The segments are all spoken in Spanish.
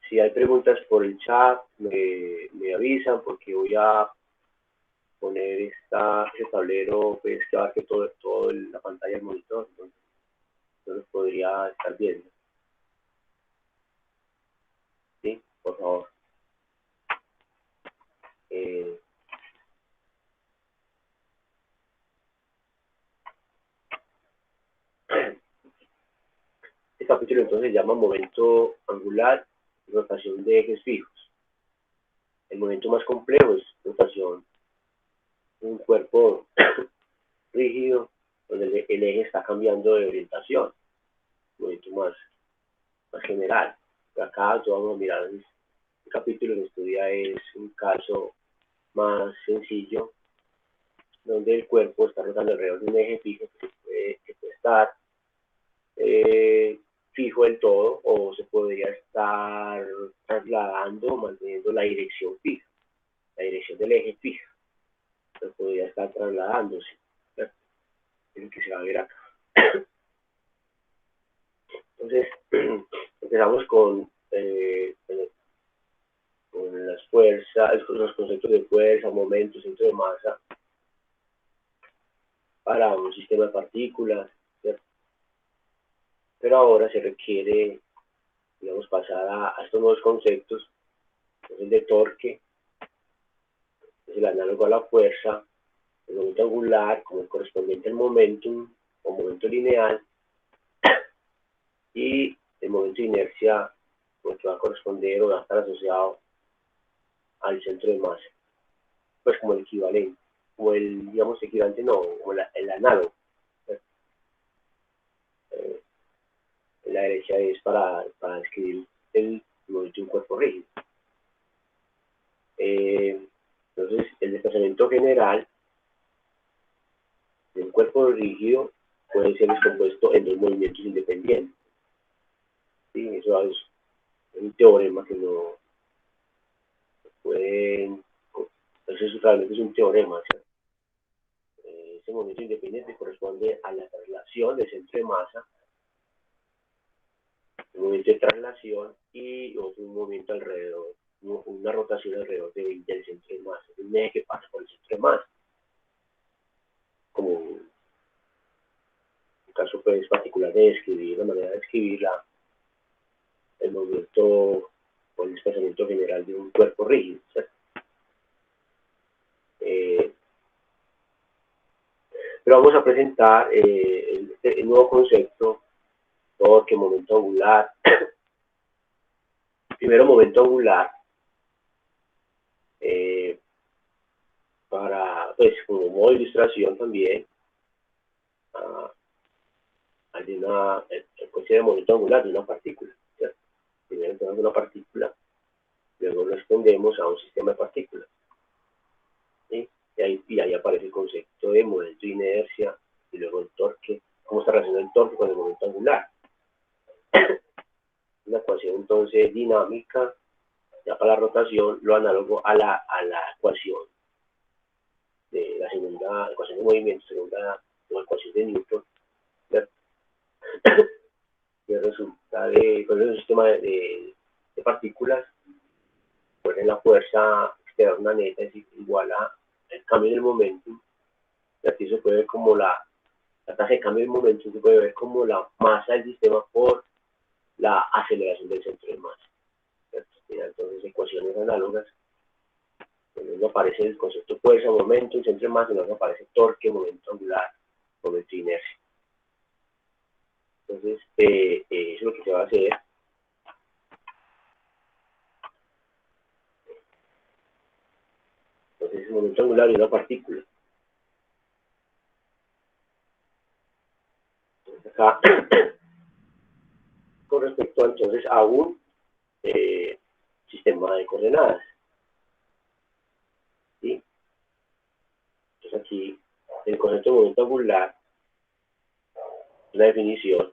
Si hay preguntas por el chat, me avisan porque voy a poner este tablero, pues que abarque todo la pantalla del monitor, entonces no los podría estar viendo. ¿Sí? Por favor. Este capítulo entonces se llama momento angular y rotación de ejes fijos. El momento más complejo es rotación de un cuerpo rígido donde el eje está cambiando de orientación. Un momento más general. Acá vamos a mirar el capítulo que estudia es un caso más sencillo donde el cuerpo está rotando alrededor de un eje fijo que puede estar fijo del todo o se podría estar trasladando, manteniendo la dirección fija, la dirección del eje fija, se podría estar trasladándose, ¿verdad? Es lo que se va a ver acá. Entonces, empezamos con las fuerzas, los conceptos de fuerza, momento, centro de masa para un sistema de partículas, ¿cierto? Pero ahora se requiere, digamos, pasar a estos nuevos conceptos, el de torque, es el análogo a la fuerza, el momento angular como el correspondiente al momentum o momento lineal, y el momento de inercia pues, que va a corresponder o va a estar asociado al centro de masa, pues como el equivalente, o el, digamos, equivalente no, o el análogo. La derecha es para describir el movimiento de un cuerpo rígido. Entonces, el desplazamiento general de un cuerpo rígido puede ser descompuesto en dos movimientos independientes. ¿Sí? Eso es un teorema que no pueden... Eso realmente es un teorema. ¿Sí? Ese movimiento independiente corresponde a la traslación del centro de masa, un movimiento de traslación y otro movimiento alrededor, una rotación alrededor del centro de masa, un eje que pasa por el centro de masa. Como un caso pues, particular de describir, la manera de describir el movimiento o el desplazamiento general de un cuerpo rígido. ¿Cierto? Pero vamos a presentar el nuevo concepto, torque, momento angular. Primero, momento angular, para, pues, como modo de ilustración también, el concepto de momento angular de una partícula. ¿Cierto? Primero tenemos una partícula, luego lo extendemos a un sistema de partículas. ¿Sí? Y ahí aparece el concepto de momento de inercia y luego el torque, cómo está relacionado el torque con el momento angular. Una ecuación entonces dinámica, ya para la rotación, lo análogo a la ecuación de la segunda ecuación de movimiento, segunda o ecuación de Newton, ¿verdad? Que resulta con un sistema de partículas, pues en la fuerza externa neta es igual a el cambio del momento, y aquí se puede ver como la tasa de cambio del momento, se puede ver como la masa del sistema por la aceleración del centro de masa. Entonces, ecuaciones análogas, donde aparece el concepto de fuerza, momento, centro de masa, y luego aparece torque, momento angular, momento de inercia. Entonces, eso es lo que se va a hacer. Entonces, el momento angular de una partícula. Entonces, acá, con respecto entonces a un sistema de coordenadas. ¿Sí? Entonces, aquí, el concepto de momento angular, una definición.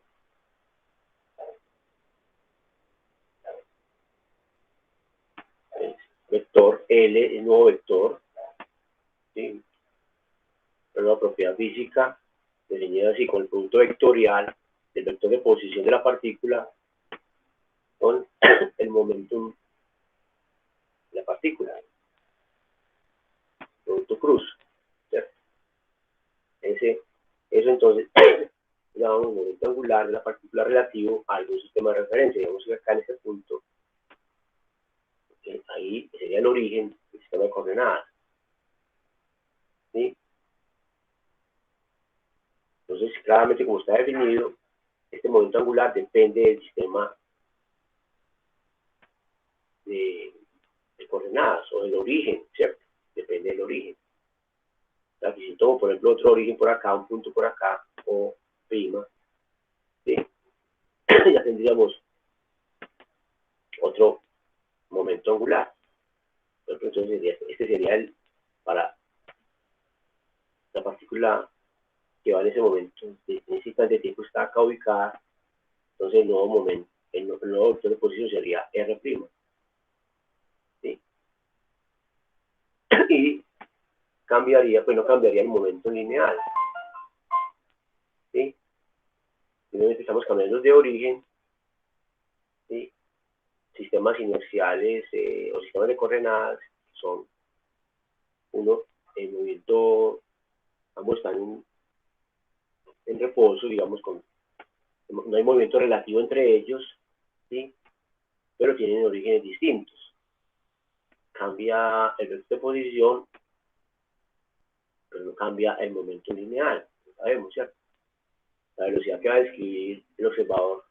Vector L, el nuevo vector, ¿sí? Una propiedad física definida así con el producto vectorial del vector de posición de la partícula con el momentum de la partícula, producto cruz, ¿cierto? Eso entonces llamamos momento angular de la partícula relativo a algún sistema de referencia. Digamos que acá en este punto, ahí sería el origen del sistema de coordenadas, ¿sí? Entonces, claramente, como está definido, este momento angular depende del sistema de coordenadas o del origen, ¿cierto? Depende del origen. O sea, que si tomo, por ejemplo, otro origen por acá, un punto por acá, o prima, ¿sí? Ya tendríamos otro momento angular. Entonces, este sería el para la partícula que va en ese momento, en ese instante de tiempo está acá ubicada, entonces el nuevo momento, el nuevo vector de posición sería R', ¿sí? Y cambiaría, pues no cambiaría el momento lineal, ¿sí? Simplemente estamos cambiando de origen, ¿sí? Sistemas inerciales o sistemas de coordenadas son uno, el movimiento, ambos están en reposo, digamos, no hay movimiento relativo entre ellos, ¿sí? Pero tienen orígenes distintos. Cambia el vector de posición, pero no cambia el momento lineal, lo sabemos, ¿cierto? La velocidad que va a describir el observador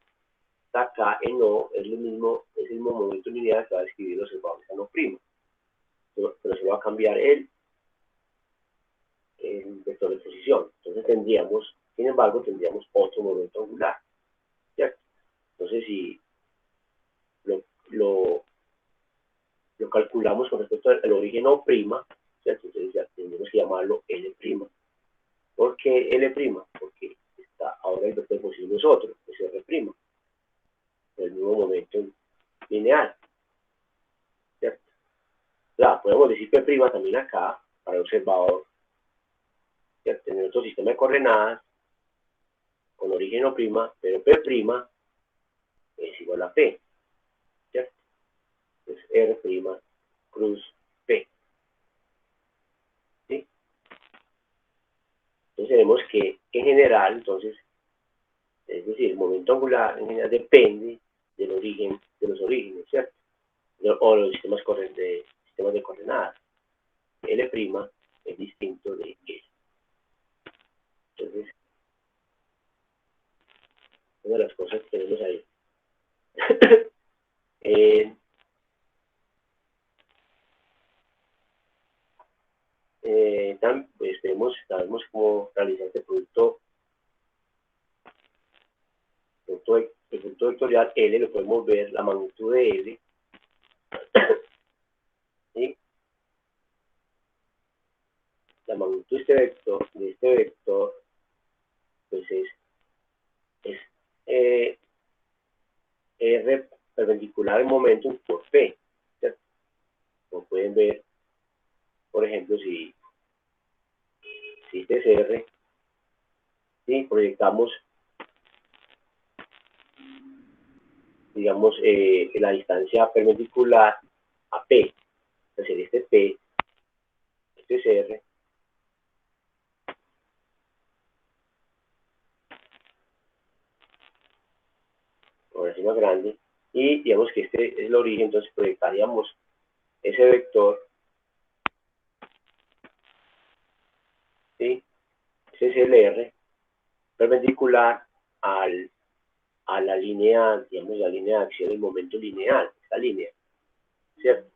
acá en O es el mismo momento lineal que va a describir el observador en O', pero se va a cambiar el vector de posición. Entonces tendríamos, sin embargo, tendríamos otro momento angular, ¿cierto? Entonces, si lo calculamos con respecto al origen O', ¿cierto? Entonces ya tendríamos que llamarlo L'. ¿Por qué L'? Porque ahora el vector de posición es otro, es R', el mismo momento lineal, ¿cierto? Claro, podemos decir P' también acá, para el observador, ¿cierto? Tener otro sistema de coordenadas con origen O', pero P' es igual a P, ¿cierto? Entonces R' cruz P, ¿sí? Entonces vemos que en general, entonces, es decir, el momento angular en general depende del origen, de los orígenes, ¿cierto? O los sistemas de coordenadas. L' es distinto de S. Entonces, una de las cosas que tenemos ahí. Pues sabemos cómo realizar este el producto vectorial L, lo podemos ver, la magnitud de L, ¿sí? La magnitud de este vector, pues es R perpendicular al momentum por P, ¿cierto? Como pueden ver, por ejemplo, si este es R, ¿sí? Proyectamos, digamos, la distancia perpendicular a P, entonces este P, este es R, ahora sí más grande, y digamos que este es el origen, entonces proyectaríamos ese vector, ¿sí? Ese es el R, perpendicular a la línea, digamos, la línea de acción del momento lineal, esta línea, ¿cierto?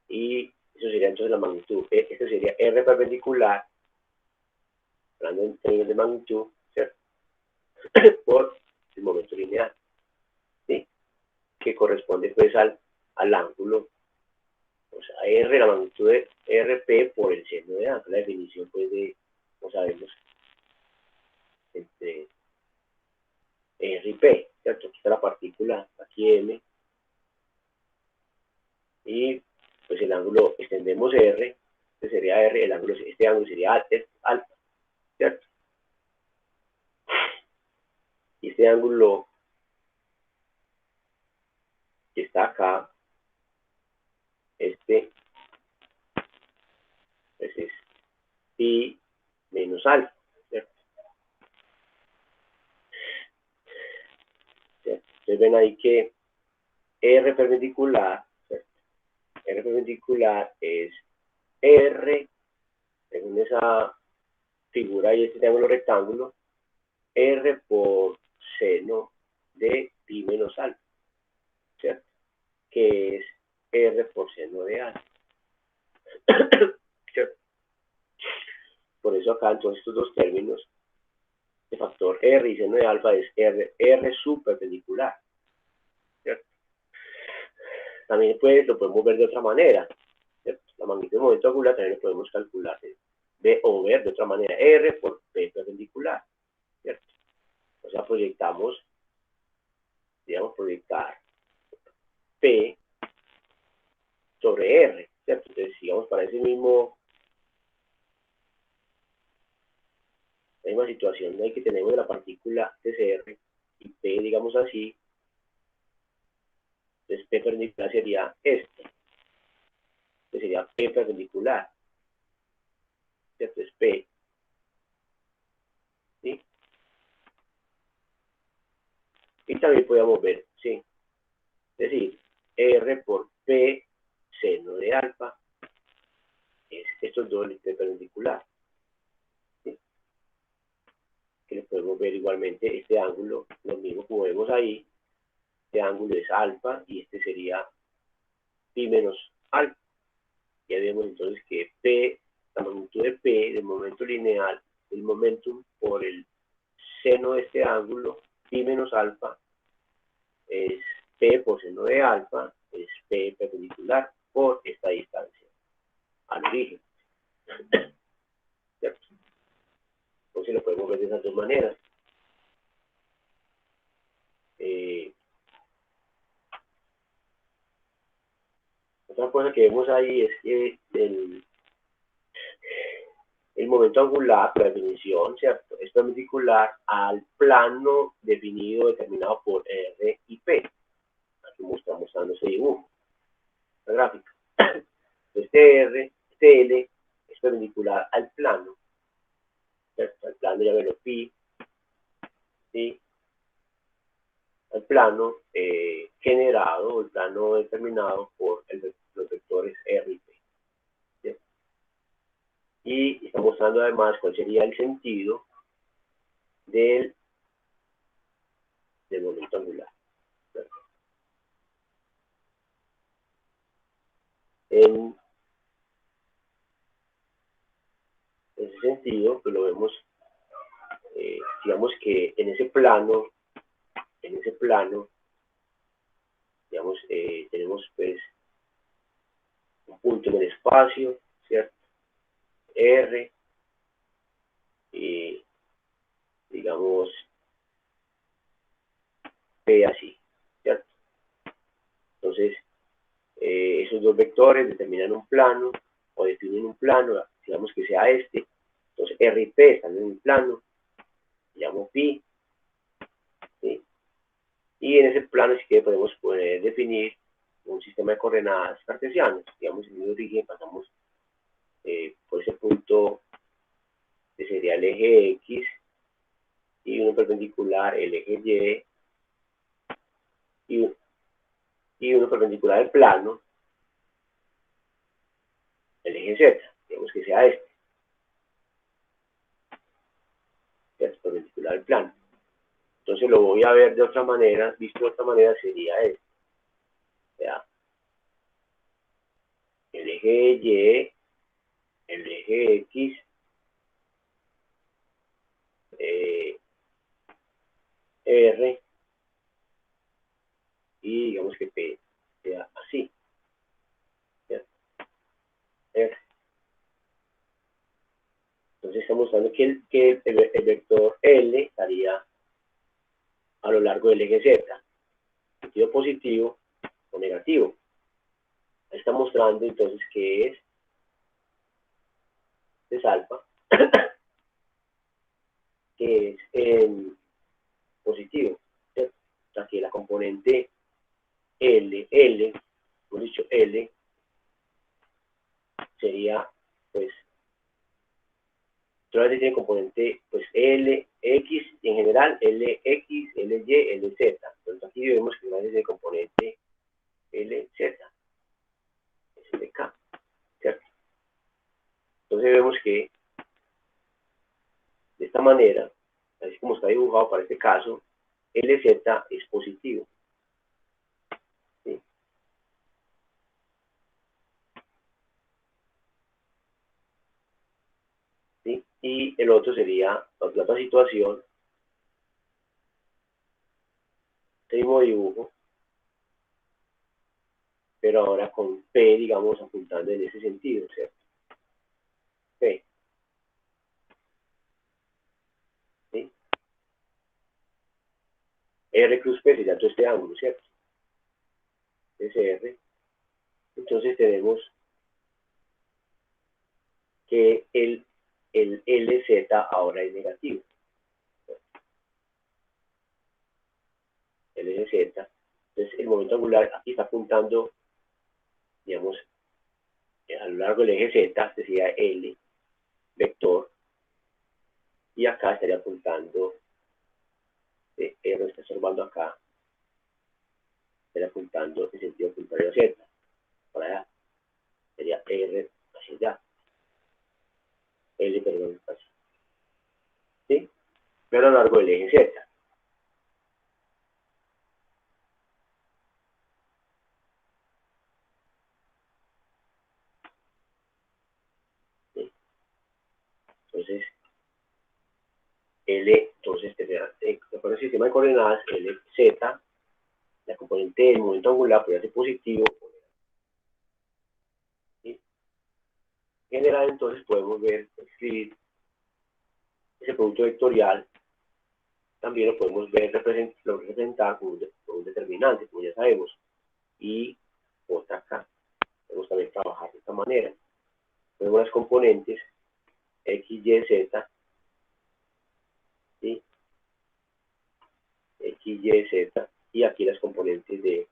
Y eso sería entonces la magnitud. Esto sería R perpendicular, hablando en términos de magnitud, ¿cierto? Por el momento lineal, ¿sí? Que corresponde pues al ángulo, o sea, R, la magnitud de RP por el seno de A, la definición pues de, como sabemos, entre R y P, ¿cierto? Aquí está la partícula, aquí M, y pues el ángulo, extendemos R, este sería R, este ángulo sería alfa, ¿cierto? Y este ángulo ven ahí que R perpendicular, ¿cierto? R perpendicular es R, según esa figura y este triángulo rectángulo, R por seno de pi menos alfa, ¿cierto? Que es R por seno de alfa. ¿Cierto? Por eso acá entonces estos dos términos, el factor R y seno de alfa es R subperpendicular, ¿cierto? También pues lo podemos ver de otra manera, ¿cierto? La magnitud del momento angular también lo podemos calcular o ver de otra manera, R por P perpendicular, ¿cierto? O sea, proyectamos, digamos, proyectar P sobre R, ¿cierto? Entonces, digamos, para ese mismo, la misma situación ahí que tenemos de la partícula TCR y P, digamos así, entonces P perpendicular sería este, que sería P perpendicular, ¿cierto? Es P, ¿sí? Y también podemos ver, ¿sí? Es decir, R por P seno de alfa es estos dos P perpendicular, ¿sí? Que lo podemos ver igualmente este ángulo, lo mismo como vemos ahí, este ángulo es alfa y este sería pi menos alfa. Ya vemos entonces que P, la magnitud de P del momento lineal, el momentum por el seno de este ángulo, pi menos alfa, es P por seno de alfa, es P perpendicular por esta distancia al origen. ¿Cierto? Entonces lo podemos ver de esas dos maneras. Otra cosa que vemos ahí es que el momento angular, por definición, ¿cierto? Es perpendicular al plano definido, determinado por R y P. Aquí está mostrando ese dibujo, la gráfica. Este R, este L, es perpendicular al plano, ¿cierto? Al plano, ya verlo, pi, ¿sí? Al plano generado, el plano determinado por los vectores R y P. ¿Cierto? Y está mostrando además cuál sería el sentido del momento angular. ¿Cierto? En ese sentido, pues lo vemos, digamos que en ese plano, digamos, tenemos pues un punto en el espacio, ¿cierto? R, y digamos, P así, ¿cierto? Entonces, esos dos vectores determinan un plano o definen un plano, digamos que sea este. Entonces, R y P están en un plano, llamo pi, ¿sí? Y en ese plano sí que podemos poder definir un sistema de coordenadas cartesianas. Digamos, en el origen pasamos por ese punto que sería el eje X y uno perpendicular el eje Y y uno perpendicular al plano, el eje Z, digamos que sea este, ¿cierto? Perpendicular al plano. Entonces lo voy a ver de otra manera, visto de otra manera sería este. O sea, el eje Y, el eje X, R, y digamos que P sea así, ¿cierto? R. Entonces está mostrando que el vector L estaría a lo largo del eje Z, sentido positivo o negativo. Está mostrando entonces que es alfa, que es en positivo, ¿cierto? O sea que la componente L, hemos dicho L, sería, pues, solamente tiene componente, pues, L, X, y en general, L, X, L, Y, L, Z. Entonces aquí positivo, vemos que es el componente LZ, es el de K, ¿cierto? Entonces vemos que de esta manera, así como está dibujado para este caso, LZ es positivo. ¿Sí? ¿Sí? Y el otro sería, la otra situación, el mismo dibujo, pero ahora con P, digamos, apuntando en ese sentido, ¿cierto? P. ¿Sí? R cruz P sería todo este ángulo, ¿cierto? Ese R. Entonces tenemos que el LZ ahora es negativo. El LZ. Entonces el momento angular aquí está apuntando, digamos, a lo largo del eje Z, sería L, vector, y acá estaría apuntando, R está observando acá, estaría apuntando en sentido contrario a Z, para allá, sería R hacia allá, L, perdón, hacia, ¿sí? Pero a lo largo del eje Z. ¿Sí? Entonces, L, entonces, con el sistema de coordenadas, LZ, la componente del momento angular puede ser positivo o negativo. ¿Sí? En general, entonces, podemos escribir ese producto vectorial, también lo podemos representar con un determinante, como ya sabemos, y otra acá. Podemos también trabajar de esta manera. Tenemos las componentes X, Y, Z, ¿sí? X, Y, Z, y aquí las componentes de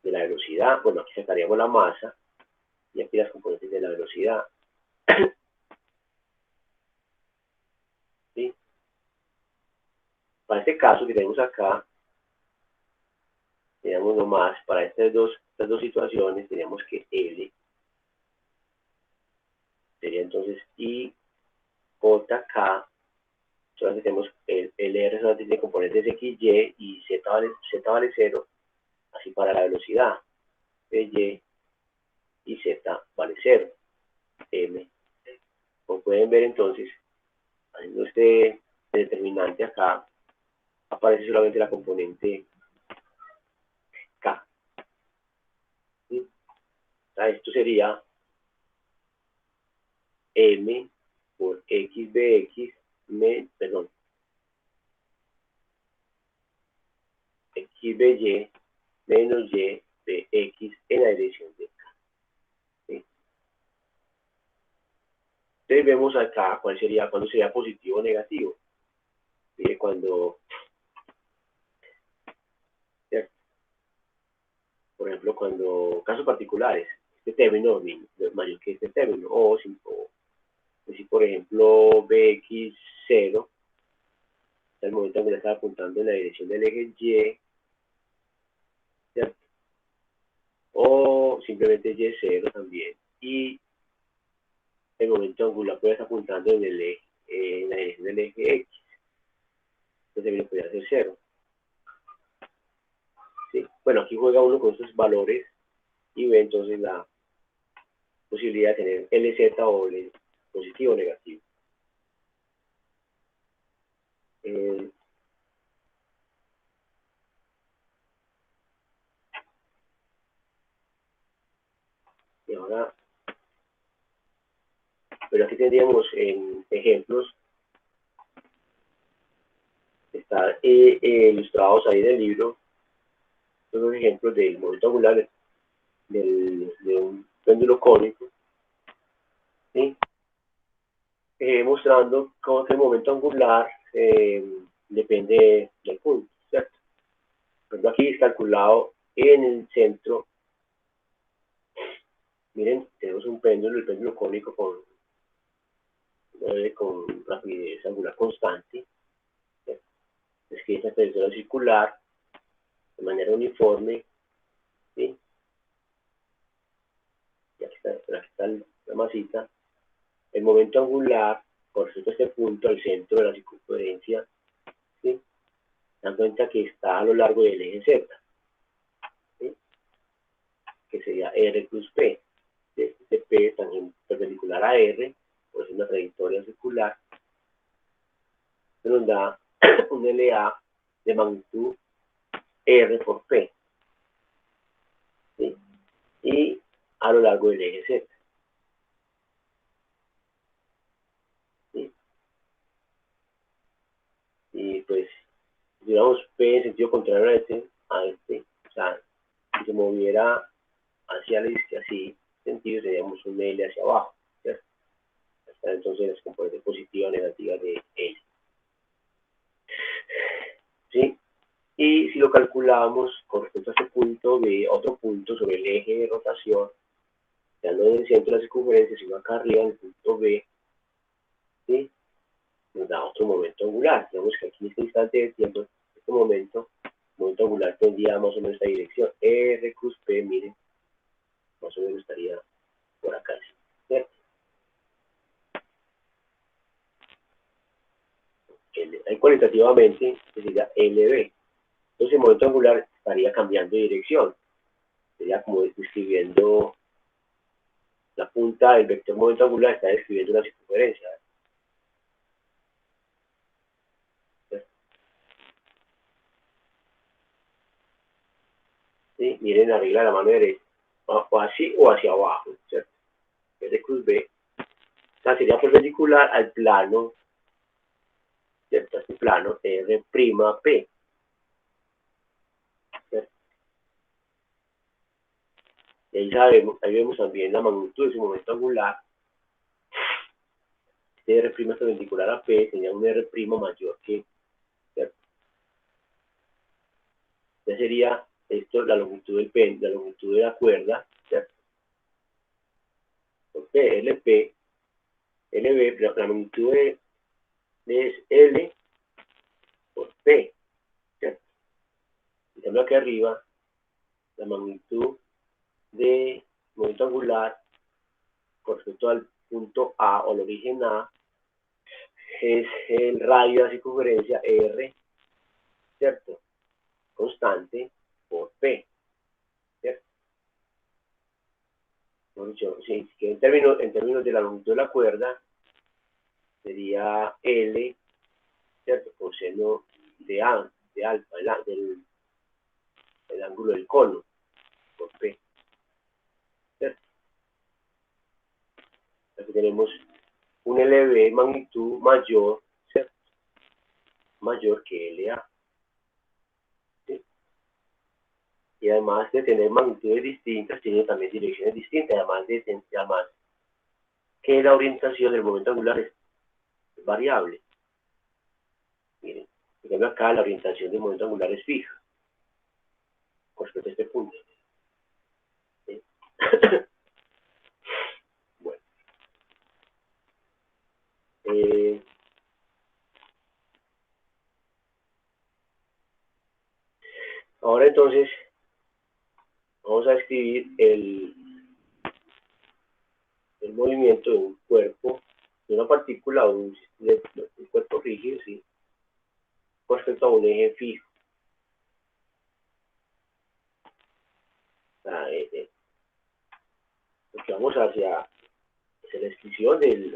la velocidad. Bueno, aquí sacaríamos la masa, y aquí las componentes de la velocidad. ¿Sí? Para este caso que tenemos acá, tenemos nomás, para estas dos situaciones, tenemos que L sería entonces I, J, K. Entonces tenemos el R solamente tiene componentes X, y Z vale 0, así para la velocidad de Y Z vale 0, M. Como pueden ver entonces, haciendo este determinante acá, aparece solamente la componente K. ¿Sí? Esto sería M por XBX, perdón, XBY menos Y BX en la dirección de K. ¿Sí? Entonces vemos acá cuándo sería positivo o negativo. Mire, cuando, por ejemplo, cuando casos particulares, este término es mayor que este término, o si por ejemplo BX0, el momento en que le está apuntando en la dirección del eje Y, ¿cierto? O simplemente Y0 también, y el momento angular puede estar apuntando en la dirección del eje X, entonces también podría ser 0. ¿Sí? Bueno, aquí juega uno con estos valores y ve entonces la posibilidad de tener LZ o L positivo o negativo. Y ahora, pero aquí tendríamos en ejemplos, están ilustrados ahí del libro, unos ejemplos del momento angular de un péndulo cónico, ¿sí? Mostrando cómo que el momento angular depende del punto, ¿cierto? Por ejemplo, aquí es calculado en el centro. Miren, tenemos un péndulo, el péndulo cónico con rapidez angular constante. Es que esta trayectoria circular de manera uniforme, ¿sí? Y aquí está la masita. El momento angular con respecto a este punto, al centro de la circunferencia, ¿sí? Dan cuenta que está a lo largo del eje Z, ¿sí? Que sería R plus P. ¿Sí? Este P también perpendicular a R, por eso una trayectoria circular, nos da un LA de magnitud R por P, ¿sí? Y a lo largo del eje Z, ¿sí? Y pues, digamos, P en sentido contrario a este, o sea, si se moviera hacia la izquierda, así, sentido, seríamos un L hacia abajo, ¿cierto? Hasta entonces las componentes positivas o negativas de L, ¿sí? Y si lo calculamos con respecto a este punto B, otro punto sobre el eje de rotación, ya no en el centro de la circunferencia, sino acá arriba en el punto B, ¿sí? Nos da otro momento angular. Digamos que aquí en este instante de tiempo, este momento angular tendría más o menos esta dirección. R cruz P, miren, más o menos estaría por acá, ¿cierto? Ahí cualitativamente sería LB. Entonces el momento angular estaría cambiando de dirección. Sería como describiendo la punta del vector momento angular, está describiendo una circunferencia. ¿Sí? Miren arriba la mano derecha, o así o hacia abajo, ¿cierto? R cruz B, o sea, sería perpendicular al plano, ¿cierto? A este plano R' P, ¿cierto? Y ahí vemos también la magnitud de su momento angular. Este R' es perpendicular a P, tenía un R' mayor que, ¿cierto? Ya sería esto la longitud del pen, la longitud de la cuerda, ¿cierto? Porque LP, LB, la magnitud es L por P, ¿cierto? En cambio aquí arriba, la magnitud de momento angular con respecto al punto A o el origen A es el radio de la circunferencia R, ¿cierto? Constante por P, ¿cierto? Sí, que en términos de la longitud de la cuerda sería L, ¿cierto? Coseno de A, de alfa, el ángulo del cono por P, ¿cierto? Aquí tenemos un LB magnitud mayor, ¿cierto? Mayor que LA, ¿sí? Y además de tener magnitudes distintas, tiene también direcciones distintas, además que la orientación del momento angular es variable. Miren, por ejemplo acá la orientación del momento angular es fija, con respecto a este punto, ¿sí? Bueno, ahora entonces vamos a escribir el movimiento de un cuerpo, de una partícula o un cuerpo rígido, ¿sí? Con respecto a un eje fijo. O sea, porque vamos hacia la descripción del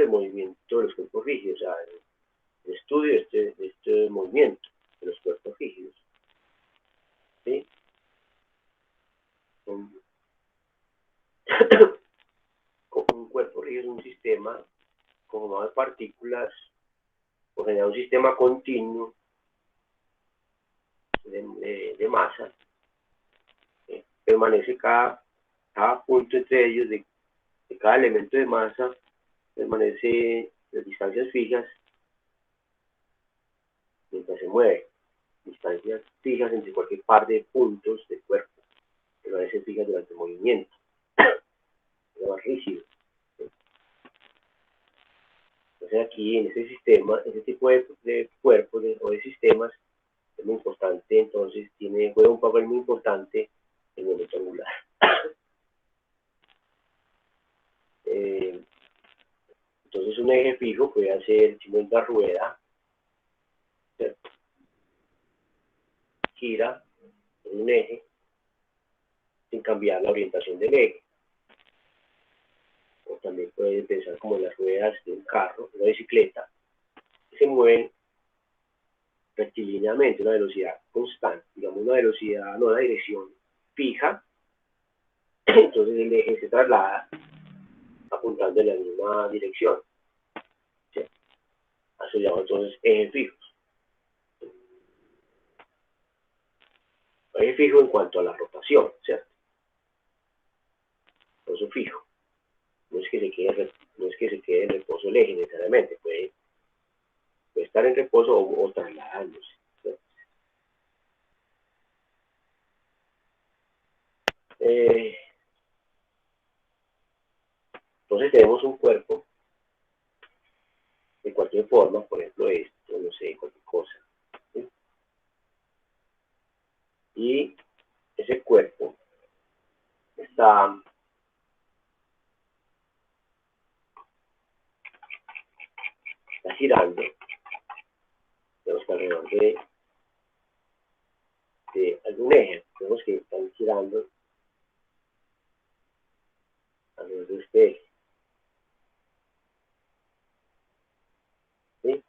movimiento de los cuerpos rígidos, o sea, el estudio de este movimiento de los cuerpos rígidos, ¿sí? Un, un cuerpo rígido es un sistema conformado de partículas, o generar un sistema continuo de masa, permanece cada punto entre ellos de cada elemento de masa, permanece en distancias fijas mientras se mueve, distancias fijas entre cualquier par de puntos del cuerpo, permanecen fijas durante el movimiento, es más rígido. Entonces aquí en este sistema, este tipo de cuerpos o de sistemas es muy importante, entonces juega un papel muy importante el momento angular. Entonces un eje fijo puede hacer simplemente una rueda, ¿cierto? Gira en un eje sin cambiar la orientación del eje. O también puede pensar como en las ruedas de un carro, una bicicleta, que se mueven rectilíneamente, una velocidad constante, digamos una velocidad, no una dirección fija, entonces el eje se traslada apuntando en la misma dirección. ¿Sí? Eso llama entonces ejes fijos. Eje fijo en cuanto a la rotación, ¿cierto? Eso fijo. No es que se quede en reposo el eje necesariamente, puede estar en reposo o trasladándose. ¿Cierto? Entonces tenemos un cuerpo de cualquier forma, por ejemplo esto, no sé, cualquier cosa. ¿Sí? Y ese cuerpo está girando, digamos que alrededor de algún eje, vemos que están girando alrededor de este eje. ¿Sí?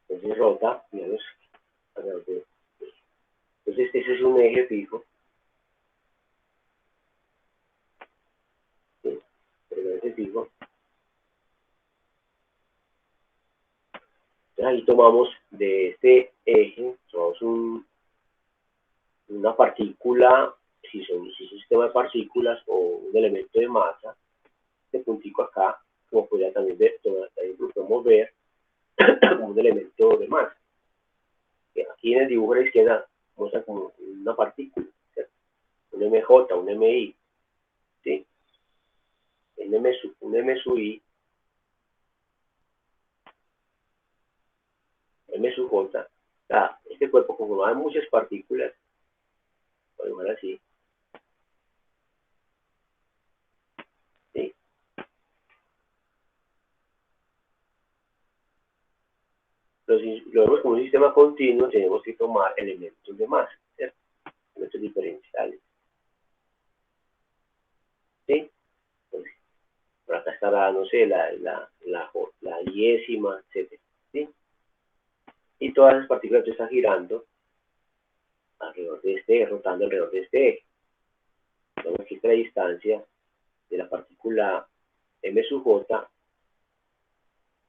Entonces rota, digamos, alrededor de. Entonces ese es un eje fijo. ¿Sí? Pero ese fijo. Entonces ahí tomamos de este eje, tomamos una partícula, si es un sistema de partículas o un elemento de masa, este puntico acá, como podría también podemos ver como un elemento de masa. Aquí en el dibujo a la izquierda muestra como una partícula, ¿cierto? Un MJ, un MI, ¿sí? Un M sub I, M sub J, este cuerpo conformado de muchas partículas, por igual así, ¿sí? Lo vemos como un sistema continuo, tenemos que tomar elementos de masa, ¿cierto? Elementos diferenciales, ¿sí? Entonces, por acá estará, no sé, la diésima, etc. ¿Sí? Y todas las partículas están girando alrededor de este eje, rotando alrededor de este eje. Vemos que esta es la distancia de la partícula M sub J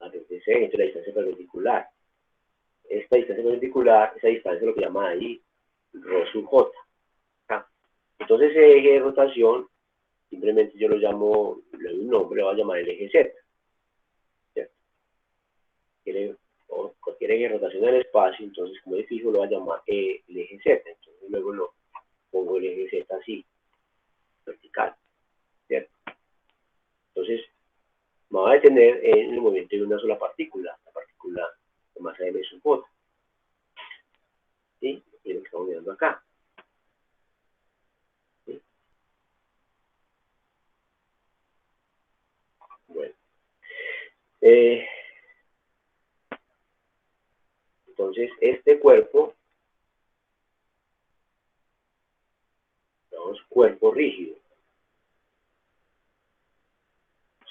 alrededor de ese eje, entonces la distancia perpendicular. Esta distancia perpendicular, esa distancia es lo que llama ahí ρ sub J. Entonces ese eje de rotación, simplemente yo lo llamo, le doy un nombre, lo voy a llamar el eje Z. ¿Cierto? O cualquier eje de rotación del espacio, entonces como es fijo lo voy a llamar el eje Z. Entonces luego lo pongo el eje Z así, vertical. ¿Cierto? Entonces me voy a detener en el movimiento de una sola partícula, la partícula de masa M sub J. ¿Sí? Y lo que estamos viendo acá. ¿Sí? Bueno. Entonces, este cuerpo, llamamos cuerpo rígido.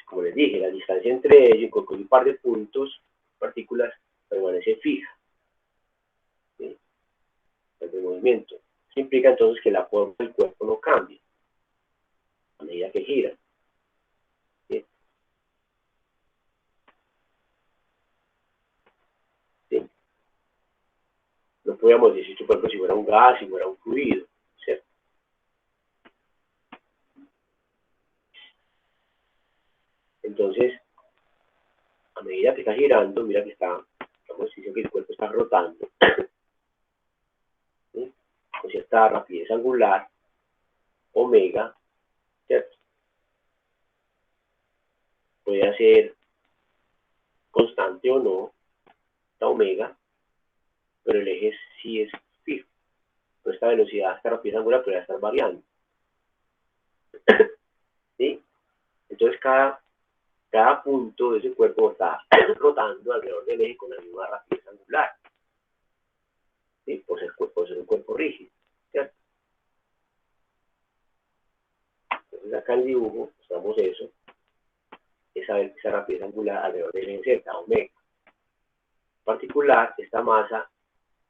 Como les dije, la distancia entre ellos, con un par de puntos, partículas, permanece fija. ¿Sí? El movimiento. Eso implica entonces que la forma del cuerpo no cambia a medida que gira. ¿Sí? ¿Sí? No podríamos decir, por ejemplo, si fuera un gas, si fuera un fluido. ¿Cierto? Entonces, a medida que está girando, mira que estamos diciendo que el cuerpo está rotando, ¿sí? Con cierta rapidez angular, omega, ¿cierto? Puede ser constante o no, omega, pero el eje sí es fijo. Pero esta velocidad, esta rapidez angular podría estar variando. ¿Sí? Entonces cada punto de ese cuerpo está rotando alrededor del eje con la misma rapidez angular. ¿Sí? Por ser un cuerpo rígido. ¿Cierto? Entonces acá en el dibujo mostramos eso, esa rapidez angular alrededor del eje Z, omega. En particular, esta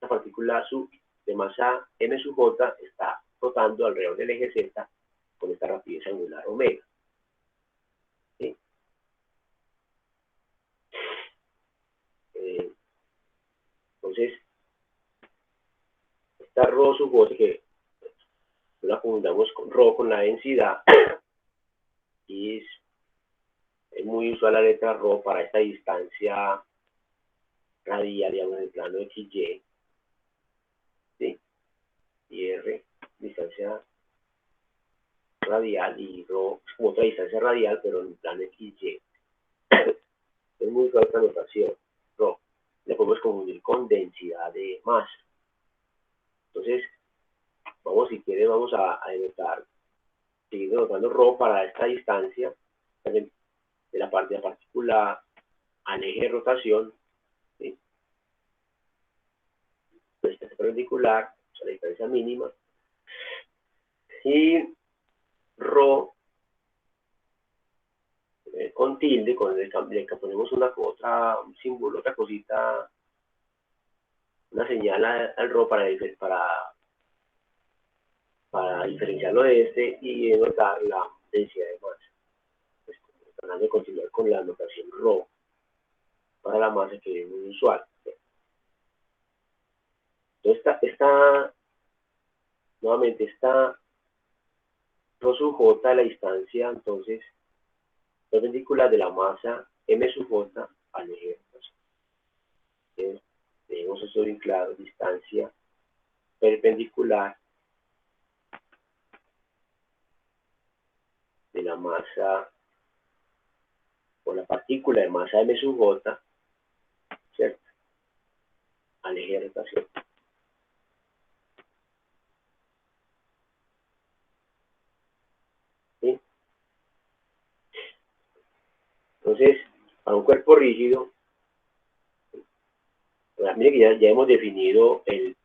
partícula de masa m sub j está rotando alrededor del eje Z con esta rapidez angular omega. ¿Sí? Entonces, esta ρ sub j, que la confundamos con ρ, con la densidad, y es muy usual la letra ρ para esta distancia radial, digamos, en el plano XY, ¿sí? Y R, distancia radial, y ρ es como otra distancia radial, pero en el plano XY. Es muy usual esta notación, ρ. Le podemos confundir con densidad de masa. Entonces, si quiere, vamos a denotar, seguir denotando ρ para esta distancia de la partícula al eje de rotación, ¿sí? La distancia perpendicular, o sea, la distancia mínima, y ρ con tilde, le ponemos un símbolo, otra cosita, una señal al ρ para diferenciarlo de este y denotar la densidad de masa. Pues, tratando de continuar con la notación ρ para la masa, que es muy usual. Entonces, nuevamente, esta ρ sub j, la distancia, entonces, perpendicular de la masa m sub j al eje de rotación. Entonces, tenemos esto bien claro, distancia perpendicular de la masa o la partícula de masa m sub j, ¿cierto?, al eje de rotación. ¿Sí? Entonces, para un cuerpo rígido, mire que ya hemos definido el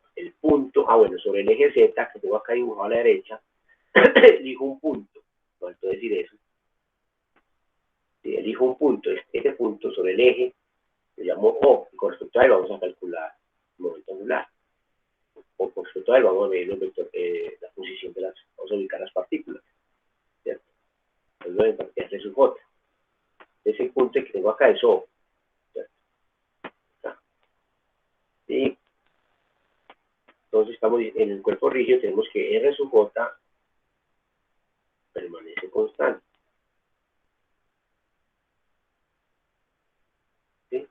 punto. Bueno, sobre el eje Z, que tengo acá dibujado a la derecha, elijo un punto. ¿Cuánto decir eso? Si elijo un punto, este punto sobre el eje, lo llamo O, y con respecto a él vamos a calcular el momento angular. O con respecto a él vamos a medir la posición vamos a ubicar las partículas, ¿cierto? Entonces, es R sub J. Ese punto que tengo acá es O, ¿cierto? ¿Sí? Entonces estamos en el cuerpo rígido, tenemos que R sub J permanece constante. ¿Sí?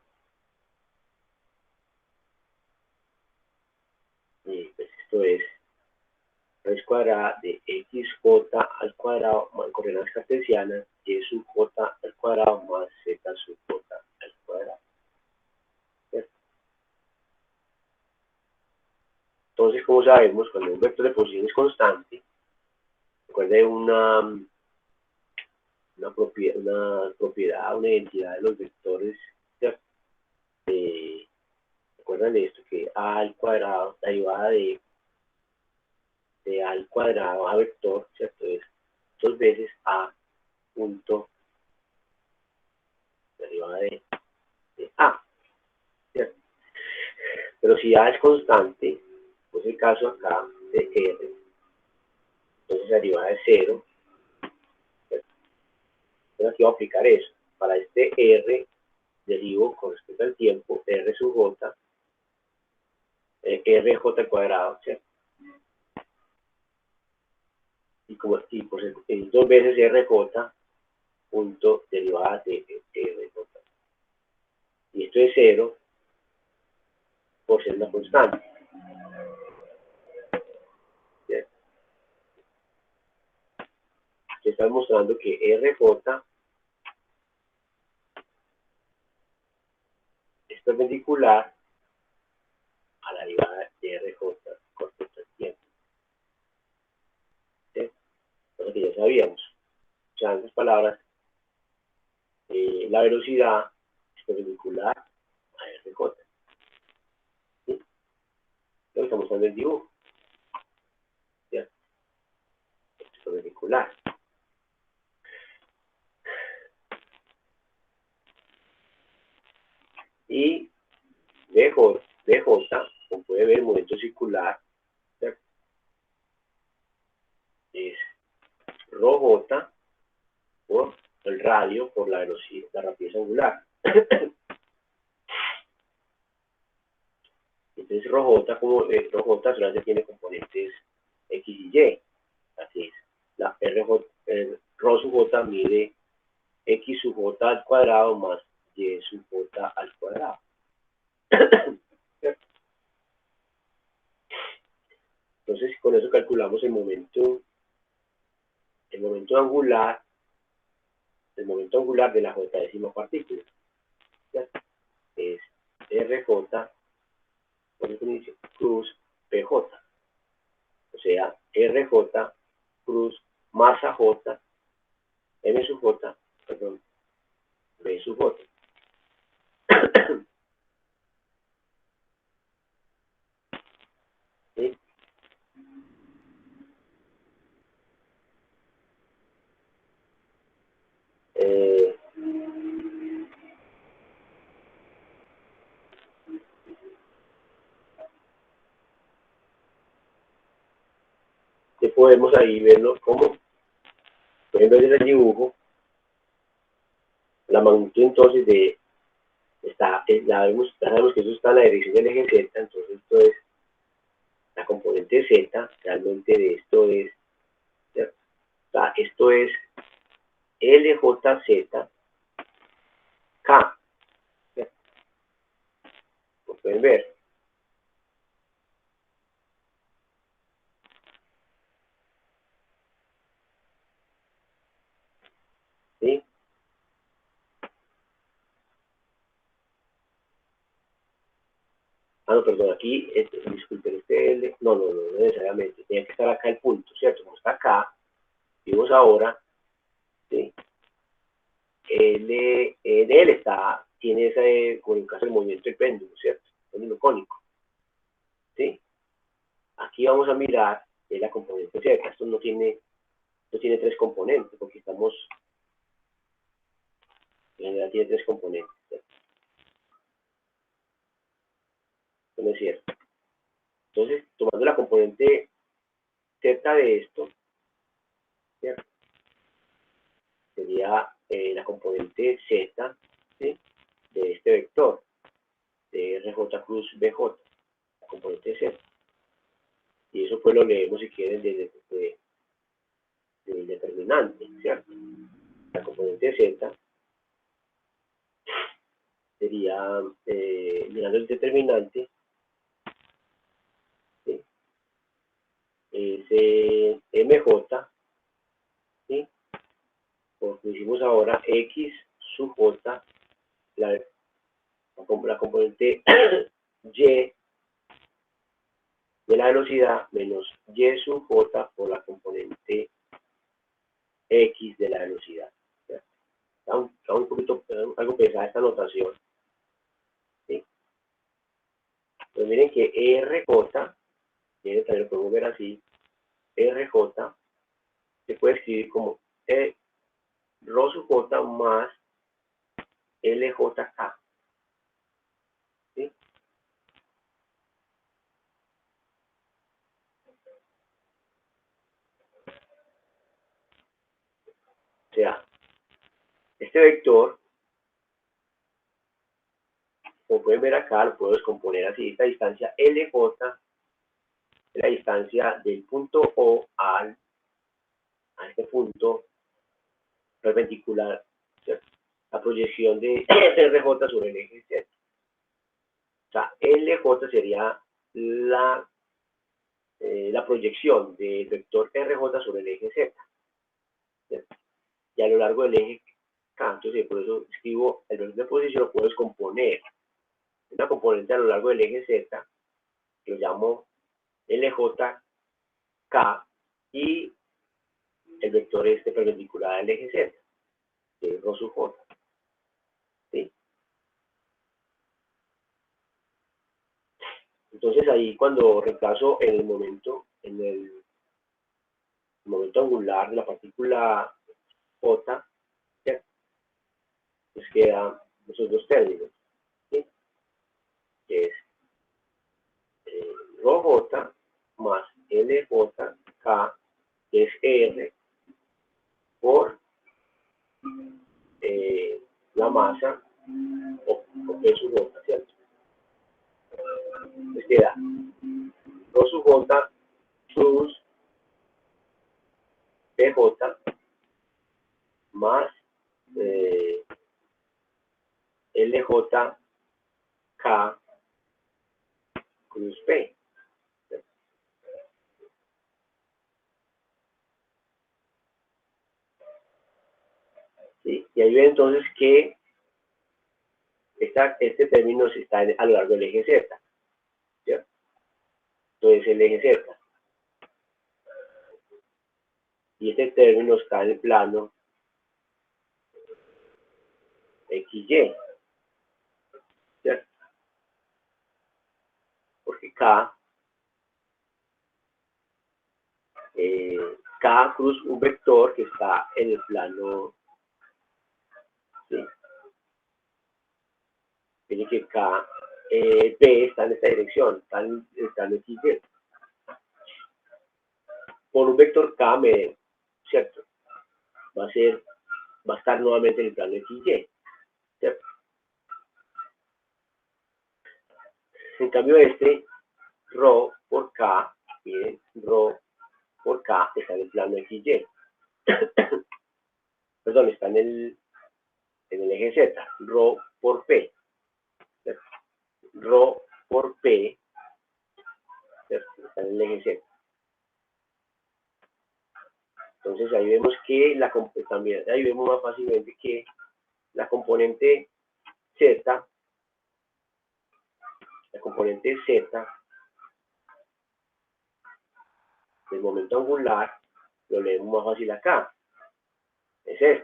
Y pues esto es raíz cuadrada de xj al cuadrado más coordenadas cartesianas y sub j al cuadrado más z sub j al cuadrado. ¿Cierto? Entonces, como sabemos, cuando un vector de posición es constante, recuerde una propiedad, una identidad de los vectores, ¿cierto? Recuerdan de esto, que a al cuadrado, la derivada de a al cuadrado a vector, ¿cierto? Es 2 veces a punto derivada de a, ¿cierto? Pero si a es constante, pues el caso acá de r, entonces la derivada es 0, ¿cierto? Entonces aquí voy a aplicar eso. Para este r, derivo con respecto al tiempo, r sub j, rj al cuadrado, ¿cierto? Y pues, 2 veces rj punto derivada de rj. Y esto es 0 por ser una constante, ¿cierto? Aquí está mostrando que rj es perpendicular palabras, la velocidad es perpendicular a RJ. ¿Sí? Lo que está mostrando el dibujo. ¿Ya? Es perpendicular. Y DJ, como puede ver, el movimiento circular, ¿cierto? Es ρJ por el radio por la velocidad, la rapidez angular. Entonces ρJ, como ρJ solamente tiene componentes X y Y. Así es. La RJ, ρ sub J mide X sub J al cuadrado más Y sub J al cuadrado. Entonces, con eso calculamos el momento angular de la j-décima partícula. ¿Cierto? Es RJ por definición cruz PJ. O sea, RJ cruz masa J, M sub J, perdón, B sub J. ¿Sí? Que podemos ahí verlo como, pueden ver en el dibujo, la magnitud entonces de, sabemos que eso está en la dirección del eje Z, entonces esto es la componente Z, realmente de esto es, ¿cierto? O sea, esto es LJZ K, ¿cierto? Lo pueden ver. ¿Sí? Ah, no, perdón, aquí, disculpen, L, no necesariamente, tiene que estar acá el punto, ¿cierto? Como está acá, vimos ahora, ¿sí? de él tiene ese, como en el caso del movimiento del péndulo, ¿cierto? El péndulo cónico, ¿sí? Aquí vamos a mirar la componente Z, esto no tiene tres componentes, porque estamos, en general tiene tres componentes, ¿cierto? Eso no es cierto. Entonces, tomando la componente Z de esto, ¿cierto? Sería la componente Z, ¿sí? De este vector, de RJ cruz BJ, la componente Z. Y eso pues lo leemos si quieren desde el determinante, ¿cierto? La componente Z sería, mirando el determinante, ¿sí? Es MJ, ¿sí? Porque hicimos ahora X sub J, la componente Y de la velocidad menos Y sub J por la componente X de la velocidad. Está un poquito, algo pesada esta notación. ¿Sí? Pues miren que RJ, también lo podemos ver así, RJ se puede escribir como ρ sub J más LJK. ¿Sí? O sea, este vector, como pueden ver acá, lo puedo descomponer así. Esta distancia LJ es la distancia del punto O a este punto perpendicular, ¿cierto? La proyección de RJ sobre el eje Z. O sea, LJ sería la proyección del vector RJ sobre el eje Z, ¿cierto? Y a lo largo del eje K. Entonces, por eso escribo el vector de posición, lo puedo descomponer. Una componente a lo largo del eje Z, que lo llamo LJK, y el vector perpendicular al eje Z. que es rho sub j. ¿Sí? Entonces ahí cuando reemplazo el momento angular de la partícula j, ¿cierto? Pues quedan esos dos términos, ¿sí? Que es rho j más lj k, que es r por la masa o P sub j, ¿cierto? Entonces queda rho sub j plus pj más LJK cruz P. ¿Sí? Y ahí ven entonces que este término está a lo largo del eje Z. ¿Cierto? Entonces el eje Z. Y este término está en el plano XY. ¿Cierto? Porque K cruz un vector que está en el plano, ¿sí? Tiene que P está en esta dirección, está en el plano XY. Por un vector K, ¿cierto? Va a estar nuevamente en el plano XY, ¿cierto? En cambio rho por K, miren, rho por K está en el plano XY. Perdón, está en el eje Z. Rho por P, ¿cierto? Rho por P, ¿cierto? Está en el eje Z. Entonces ahí vemos que también, ahí vemos más fácilmente que la componente Z del momento angular, lo leemos más fácil acá. Es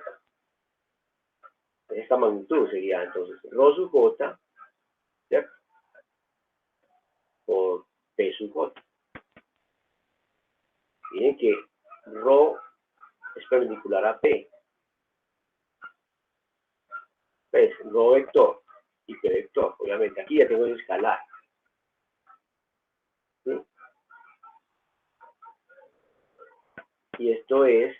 esta magnitud sería entonces rho sub j, ¿cierto? Por P sub j. Miren que rho es perpendicular a P. Pues rho vector y P vector. Obviamente aquí ya tengo el escalar. ¿Sí? Y esto es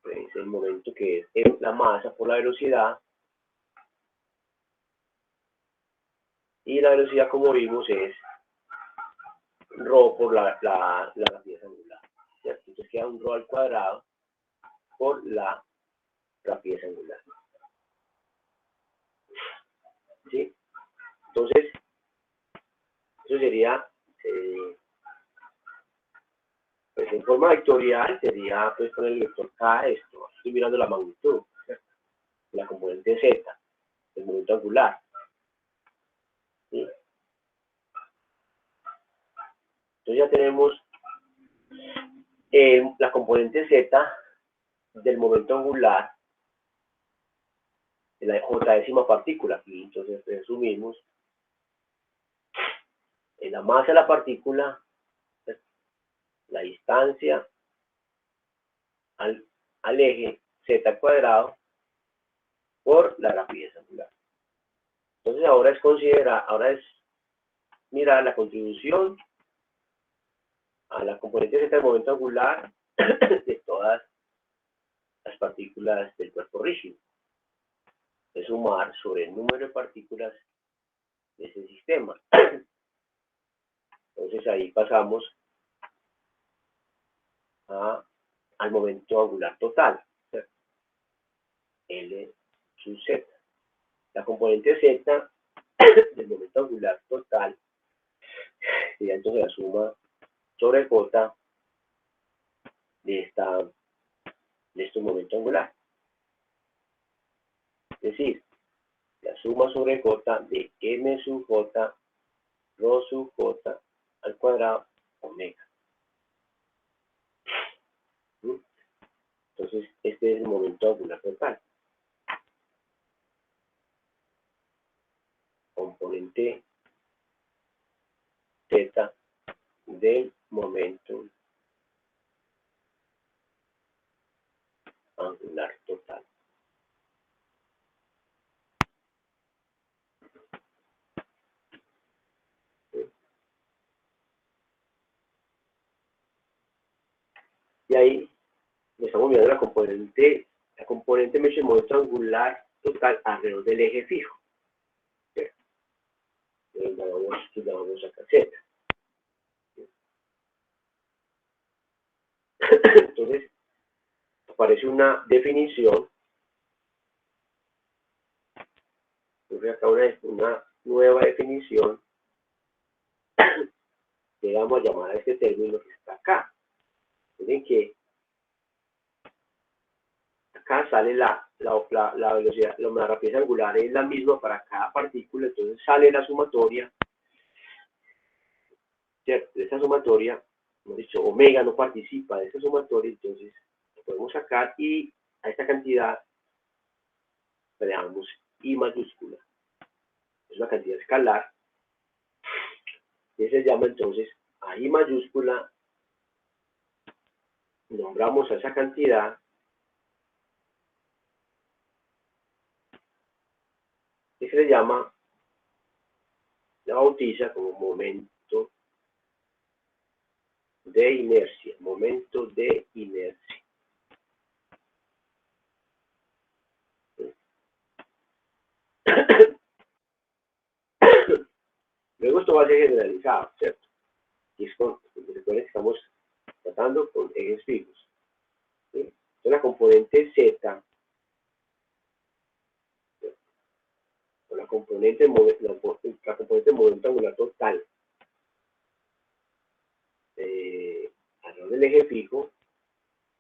pues, el momento que es la masa por la velocidad. Y la velocidad, como vimos, es rho por la rapidez angular. ¿Cierto? Entonces queda un rho al cuadrado por la rapidez angular. ¿Sí? Entonces, eso sería, pues en forma vectorial, sería pues con el vector K esto. Estoy mirando la magnitud, ¿cierto? La componente Z, el momento angular. ¿Sí? Entonces ya tenemos la componente Z del momento angular de la j partícula. Aquí entonces resumimos en la masa de la partícula, la distancia al eje z cuadrado por la rapidez angular. Entonces ahora es mirar la contribución a la componente z del momento angular de todas las partículas del cuerpo rígido. Es sumar sobre el número de partículas de ese sistema. Entonces ahí pasamos al momento angular total, ¿cierto? L sub z. La componente z del momento angular total sería entonces la suma sobre j de este momento angular. Es decir, la suma sobre j de m sub j rho sub j al cuadrado omega. Entonces, este es el momento angular total. Componente Z del momento angular total. Y ahí estamos mirando la componente me dice el momento angular total alrededor del eje fijo. Llamamos acá Z. Entonces, aparece una definición. Entonces, acá una nueva definición que vamos a llamar a este término que está acá. Miren que acá sale la velocidad, la rapidez angular es la misma para cada partícula, entonces sale la sumatoria, ¿cierto? De esta sumatoria, hemos dicho, omega no participa de esta sumatoria, entonces lo podemos sacar y a esta cantidad le damos I mayúscula. Es una cantidad escalar, y se llama entonces a I mayúscula, nombramos a esa cantidad, que se le llama, la bautiza como momento de inercia, momento de inercia. Luego esto va a ser generalizado, ¿cierto? Y es recuerden que estamos tratando con ejes fijos. ¿Sí? Entonces la componente Z, o la componente momento angular total, alrededor del eje fijo,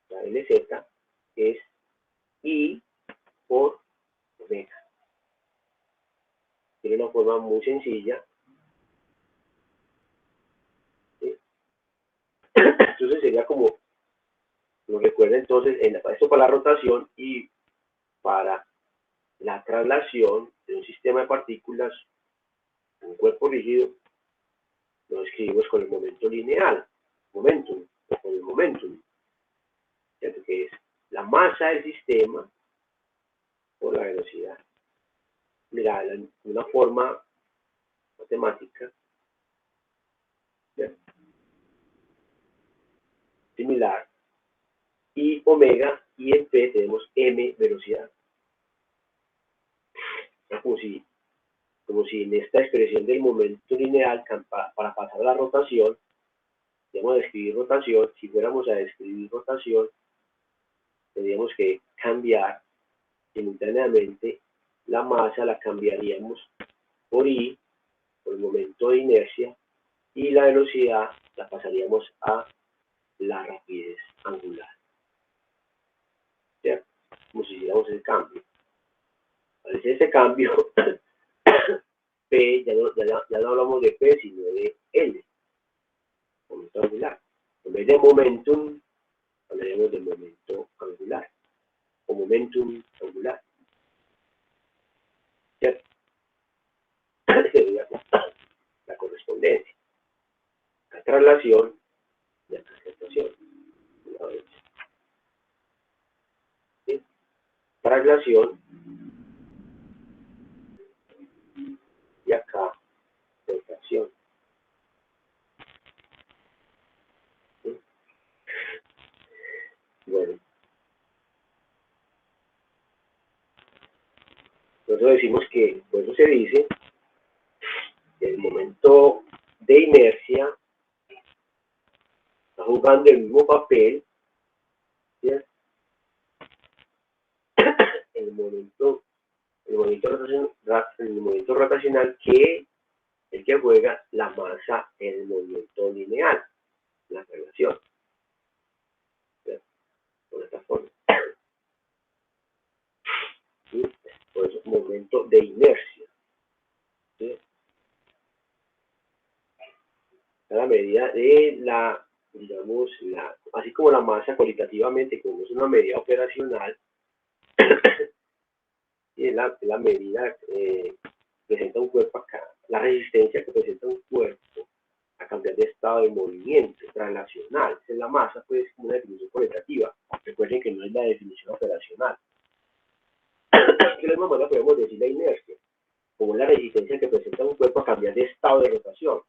la LZ, es I por omega. Tiene una forma muy sencilla. ¿Sí? Entonces sería como, lo recuerda entonces, esto para la rotación y para la traslación de un sistema de partículas, un cuerpo rígido, lo escribimos con el momento lineal, momentum, o con el momentum, ¿cierto? Que es la masa del sistema por la velocidad. Mira, de una forma matemática, ¿cierto? Similar, y omega, y en P tenemos m velocidad. Es como si en esta expresión del momento lineal, para pasar a la rotación, debemos describir rotación. Si fuéramos a describir rotación, tendríamos que cambiar simultáneamente la masa, la cambiaríamos por I, por el momento de inercia, y la velocidad la pasaríamos a la rapidez angular. ¿Cierto? Como si hiciéramos el cambio. Al hacer ese cambio, P, ya no hablamos de P, sino de L, momento angular. En vez de momentum, hablaremos de momento angular, o momentum angular. ¿Cierto? Sería la correspondencia. La traslación y la aceleración. ¿Sí? Traslación y acá rotación. ¿Sí? Bueno, nosotros decimos que, por eso se dice, que el momento de inercia está jugando el mismo papel, ¿sí? el momento rotacional que el que juega la masa en el movimiento lineal, la relación. ¿Sí? Por esta forma. ¿Sí? Por eso, momento de inercia. ¿Sí? A la medida de la digamos, así como la masa cualitativamente, como es una medida operacional, y es la medida que presenta un cuerpo acá, la resistencia que presenta un cuerpo a cambiar de estado de movimiento translacional. Esa es la masa, pues, como una definición cualitativa. Recuerden que no es la definición operacional. De la misma manera podemos decir la inercia, como la resistencia que presenta un cuerpo a cambiar de estado de rotación.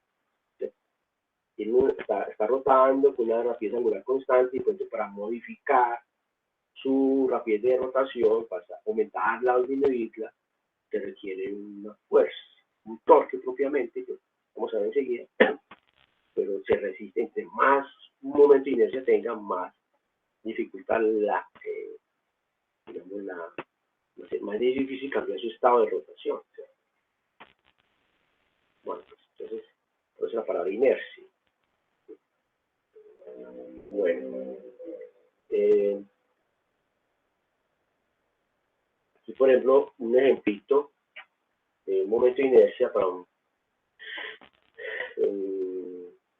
Está rotando con una rapidez angular constante y pues para modificar su rapidez de rotación, para aumentarla o disminuirla, se requiere una fuerza, un torque propiamente, que vamos a ver enseguida, pero se resiste. Entre más un momento de inercia tenga, más dificultad digamos, no sé, más difícil cambiar su estado de rotación. O sea, bueno, pues, entonces, por eso la palabra inercia. Bueno, aquí por ejemplo, un ejemplito de un momento de inercia para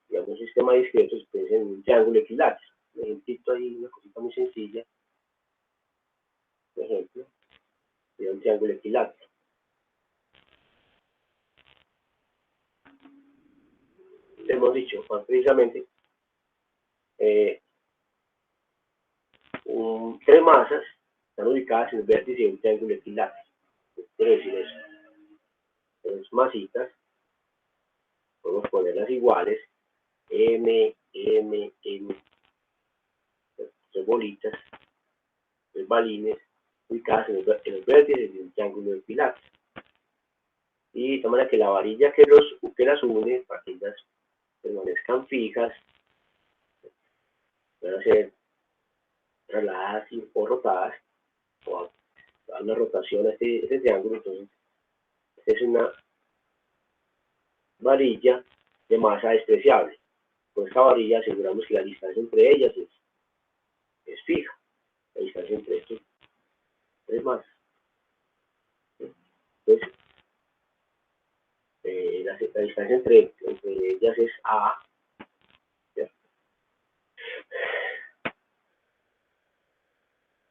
digamos, un sistema discreto, se piensa en un triángulo equilátero. Un ejemplito ahí, una cosita muy sencilla, por ejemplo, de un triángulo equilátero. Hemos dicho, precisamente, tres masas están ubicadas en el vértice de un triángulo equilátero. ¿Qué quiere decir eso? Tres masitas, podemos ponerlas iguales, M, M, M, tres bolitas, tres balines, ubicadas en el vértice de un triángulo equilátero. Y de manera que la varilla que las une, para que ellas permanezcan fijas, van a ser trasladadas o rotadas, o a una rotación a este triángulo. Entonces, es una varilla de masa despreciable. Con esta varilla aseguramos que la distancia entre ellas es fija. La distancia entre estos tres masas. Entonces, la distancia entre ellas es A.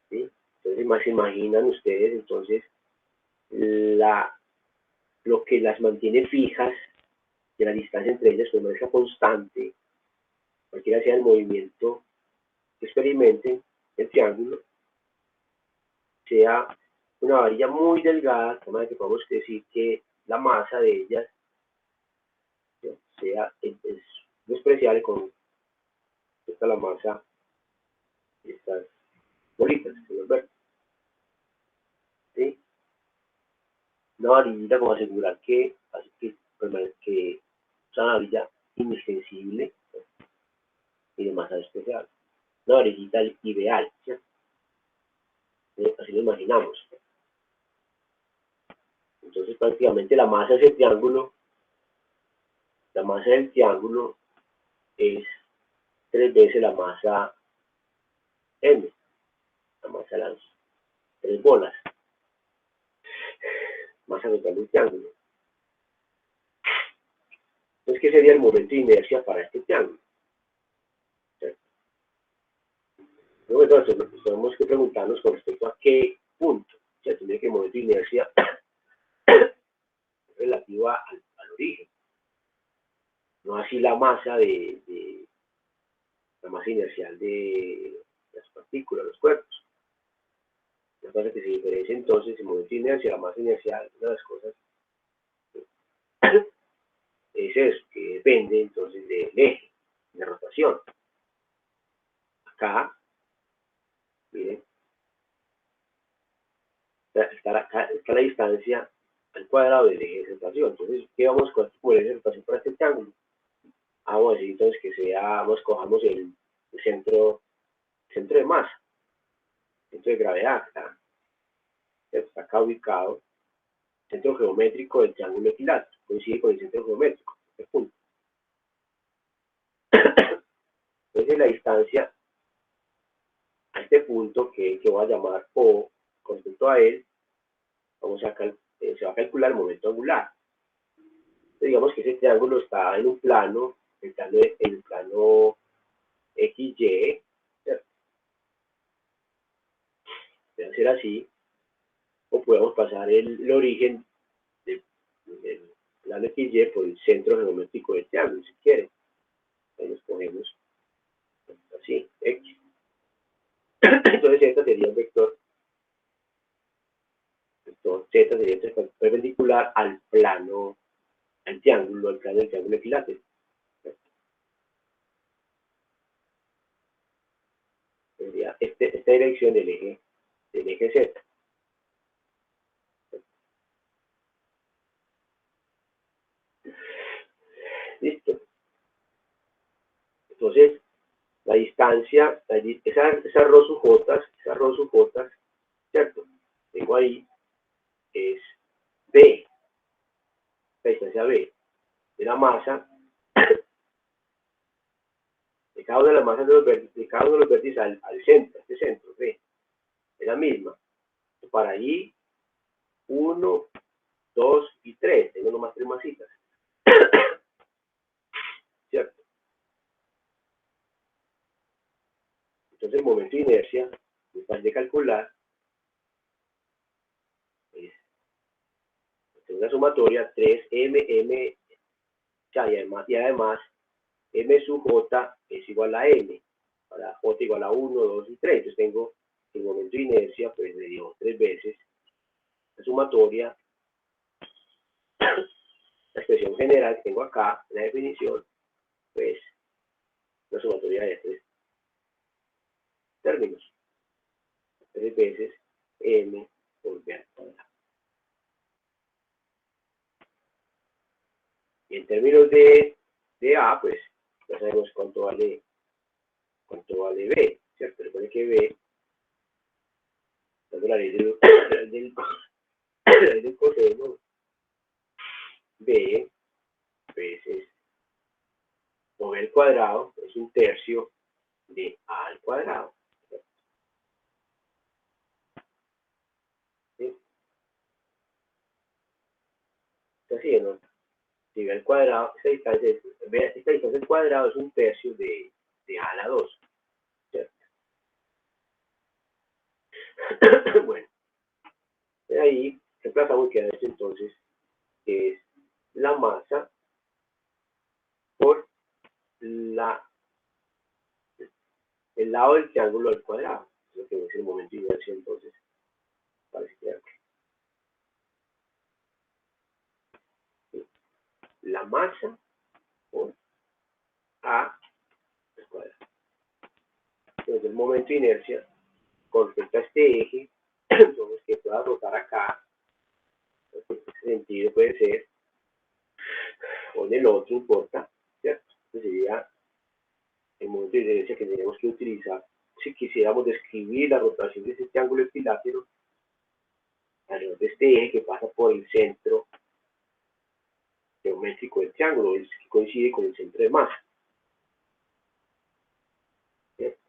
¿Sí? Entonces, más se imaginan ustedes, entonces, lo que las mantiene fijas, que la distancia entre ellas permanezca constante, cualquiera sea el movimiento que experimenten, el triángulo, sea una varilla muy delgada, de manera que podemos decir que la masa de ellas es despreciable con esta la masa de estas bolitas que nos ven. ¿Sí? Una varillita como asegurar que es una varilla inextensible y de masa despreciable. Una varillita ideal, ¿cierto? Así lo imaginamos. Entonces prácticamente la masa de ese triángulo, la masa del triángulo es 3 veces la masa M, la masa de las tres bolas, masa total del triángulo. Entonces, ¿qué sería el momento de inercia para este triángulo? ¿Cierto? Luego, entonces, tenemos que preguntarnos con respecto a qué punto. O sea, tendría que el momento de inercia es relativa al origen, no así la masa la masa inercial de las partículas, los cuerpos. La cosa que se diferencia entonces el momento de inercia, la masa inercial, una de las cosas es eso, que depende entonces del eje de rotación. Acá, miren, está la distancia al cuadrado del eje de rotación. Entonces, ¿qué vamos a con el eje de rotación para este triángulo? Vamos a decir entonces que cojamos el centro de masa, centro de gravedad, está acá ubicado, centro geométrico del triángulo equilátero, coincide con el centro geométrico, este punto. Entonces la distancia a este punto que voy a llamar O, con respecto a él, se va a calcular el momento angular. Entonces, digamos que ese triángulo está en un plano, el plano XY, ¿cierto? Puede ser así, o podemos pasar el origen del plano XY por el centro geométrico del triángulo, si quieren. Ahí nos ponemos así, X. Entonces Z sería un vector Z sería perpendicular al plano, al triángulo, al plano del triángulo equilátero. Sería esta dirección del eje Z. Listo. Entonces, la distancia, esa rho sub j, ¿cierto? Tengo ahí, es B, la distancia B, de la masa, de cada una de las masas de cada uno de los vértices al centro, este centro, B, es la misma. Para allí, 1, 2 y 3, tengo nomás 3 masitas. ¿Cierto? Entonces el momento de inercia, muy fácil de calcular, es una sumatoria 3m, y además m sub j es igual a m, para j igual a 1, 2 y 3. Entonces tengo el momento de inercia, pues me dio 3 veces la sumatoria, la expresión general que tengo acá, la definición, pues la sumatoria de 3 términos, 3 veces m por b al cuadrado. Y en términos de A, pues ya sabemos cuánto vale B, ¿cierto? Recuerden que B, dando la ley del coseno, B, pues es, o B al cuadrado, es un tercio de A al cuadrado. ¿Sí? Así, ¿no? Si B al cuadrado, esta distancia al cuadrado es un tercio de A a la 2, ¿cierto? Bueno, de ahí reemplazamos que esto entonces es la masa por el lado del triángulo al cuadrado. Lo que es el momento de inercia entonces para este triángulo. La masa por A al cuadrado. Entonces el momento de inercia con respecto a este eje, entonces que pueda rotar acá, en ese sentido puede ser, o en el otro, importa, ¿cierto? Entonces sería el momento de inercia que tenemos que utilizar si quisiéramos describir la rotación de ese triángulo equilátero alrededor de este eje que pasa por el centro geométrico del triángulo, que coincide con el centro de masa. ¿Cierto?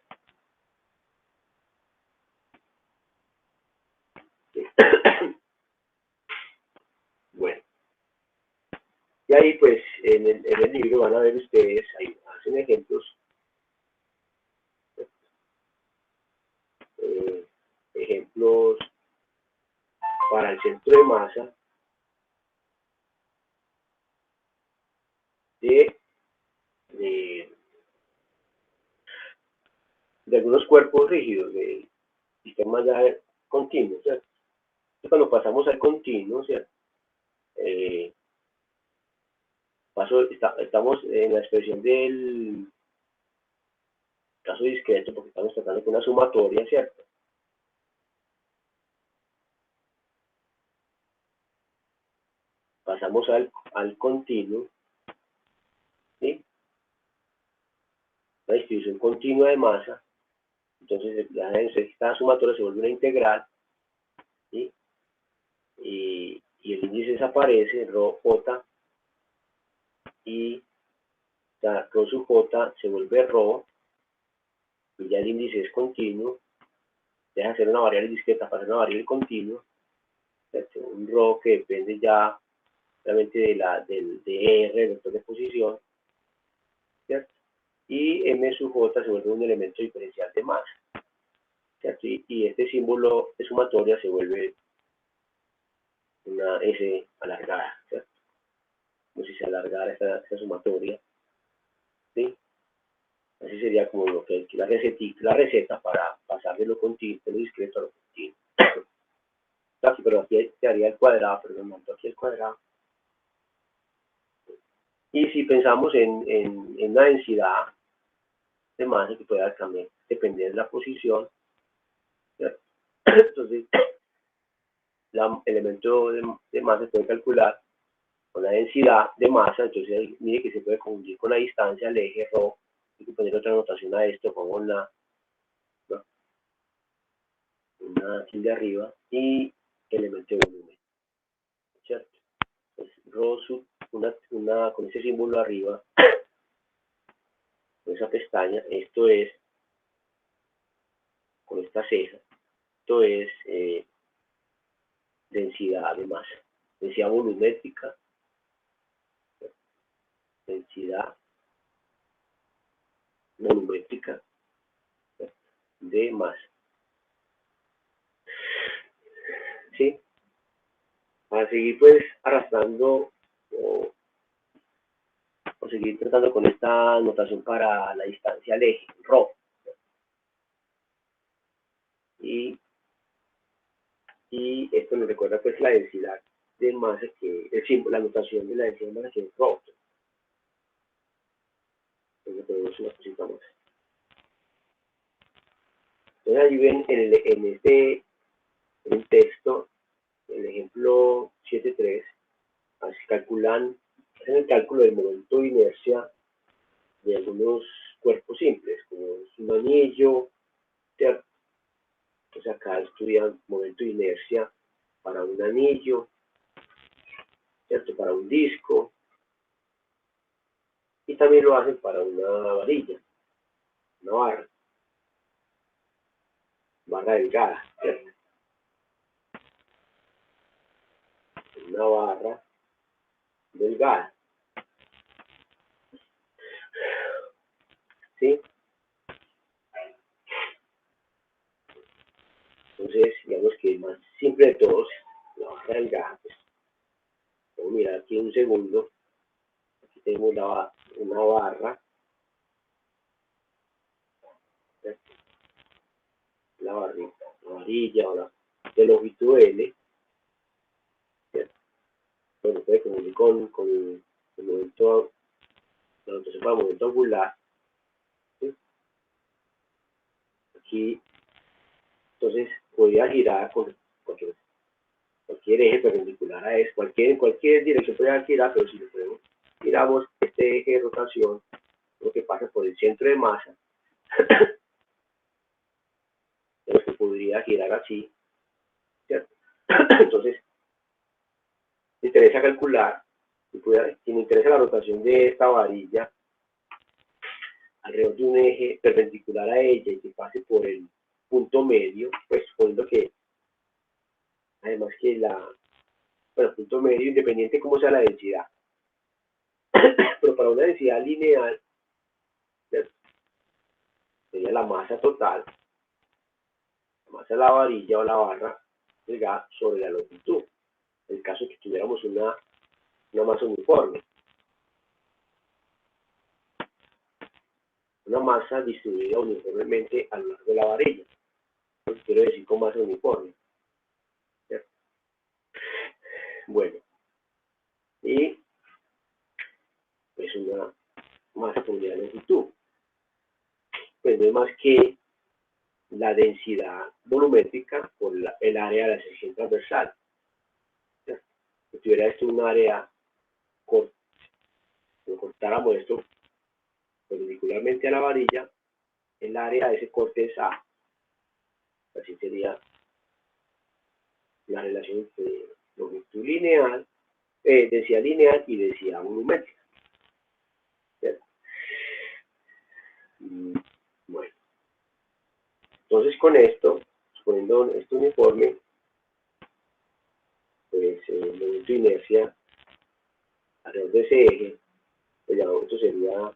Bueno, y ahí pues en el libro van a ver ustedes, ahí hacen ejemplos, ejemplos para el centro de masa de algunos cuerpos rígidos, de sistemas ya continuos, ¿cierto? Entonces, cuando pasamos al continuo, ¿cierto? Estamos en la expresión del caso discreto porque estamos tratando con una sumatoria, ¿cierto? Pasamos al continuo, ¿sí? La distribución continua de masa, entonces esta sumatoria se vuelve una integral, ¿sí? Y el índice desaparece, rho j, y la rho sub j se vuelve rho, y ya el índice es continuo, deja de ser una variable discreta para ser una variable continua, ¿cierto? Un rho que depende ya realmente de R, el vector de posición, ¿cierto? y m sub j se vuelve un elemento diferencial de masa, ¿cierto? Y este símbolo de sumatoria se vuelve una S alargada, ¿cierto? Como si se alargara esta sumatoria, ¿sí? Así sería como lo que la receta para pasar de lo continuo, de lo discreto a lo continuo. Casi, pero aquí se haría el cuadrado, perdón, monto aquí el cuadrado. Y si pensamos en una densidad de masa que pueda cambiar, depender de la posición, ¿cierto? Entonces, el elemento de masa se puede calcular con la densidad de masa, entonces mire que se puede confundir con la distancia del eje ρ, hay que poner otra notación a esto, pongo una tilde arriba, y elemento de volumen, ¿cierto? Entonces, ρ sub, con ese símbolo arriba, con esa pestaña, esto es, con esta ceja, esto es densidad de masa, densidad volumétrica, densidad volumétrica de masa. ¿Sí? Para seguir pues arrastrando o seguir tratando con esta notación para la distancia al eje, ρ. Y esto nos recuerda pues la densidad de masa, que el símbolo, la notación de la densidad de masa, que es ρ. Entonces ponemos una cosita más. Entonces ahí ven en el texto, el ejemplo 7.3, así hacen el cálculo del momento de inercia de algunos cuerpos simples, como es un anillo, ¿cierto? Entonces acá estudian momento de inercia para un anillo, ¿cierto? Para un disco, y también lo hacen para una varilla, una barra delgada, ¿cierto? Una barra delgada, ¿sí? Entonces, digamos que el más simple de todos, la barra delgada, pues, vamos a mirar aquí un segundo, aquí tenemos una barra, ¿cierto? La varilla o la de longitud L, ¿cierto? Bueno, puede confundir con el momento, la notación para el momento angular, ¿sí? Aquí, entonces, podría girar con cualquier eje perpendicular a eso, en cualquier dirección puede girar, pero si lo ponemos, giramos este eje de rotación, lo que pasa por el centro de masa, lo que podría girar así, ¿cierto? Entonces, me interesa calcular, si me interesa la rotación de esta varilla alrededor de un eje perpendicular a ella y que pase por el punto medio, pues suponiendo que, además que bueno, punto medio, independiente de cómo sea la densidad, pero para una densidad lineal, ¿cierto? Sería la masa total, la masa de la varilla o la barra delgada sobre la longitud, en el caso de que tuviéramos una masa uniforme, una masa distribuida uniformemente a lo largo de la varilla, lo que quiero decir con masa uniforme, ¿cierto? Bueno, y pues una masa por unidad de longitud, pues no es más que la densidad volumétrica por el área de la sección transversal, ¿cierto? Si tuviera esto un área corta, si cortáramos esto perpendicularmente a la varilla, el área de ese corte es A. Así sería la relación entre longitud lineal, densidad lineal y densidad volumétrica, ¿cierto? Bueno, entonces con esto, suponiendo esto uniforme, pues el momento de inercia alrededor de ese eje, pues ya esto sería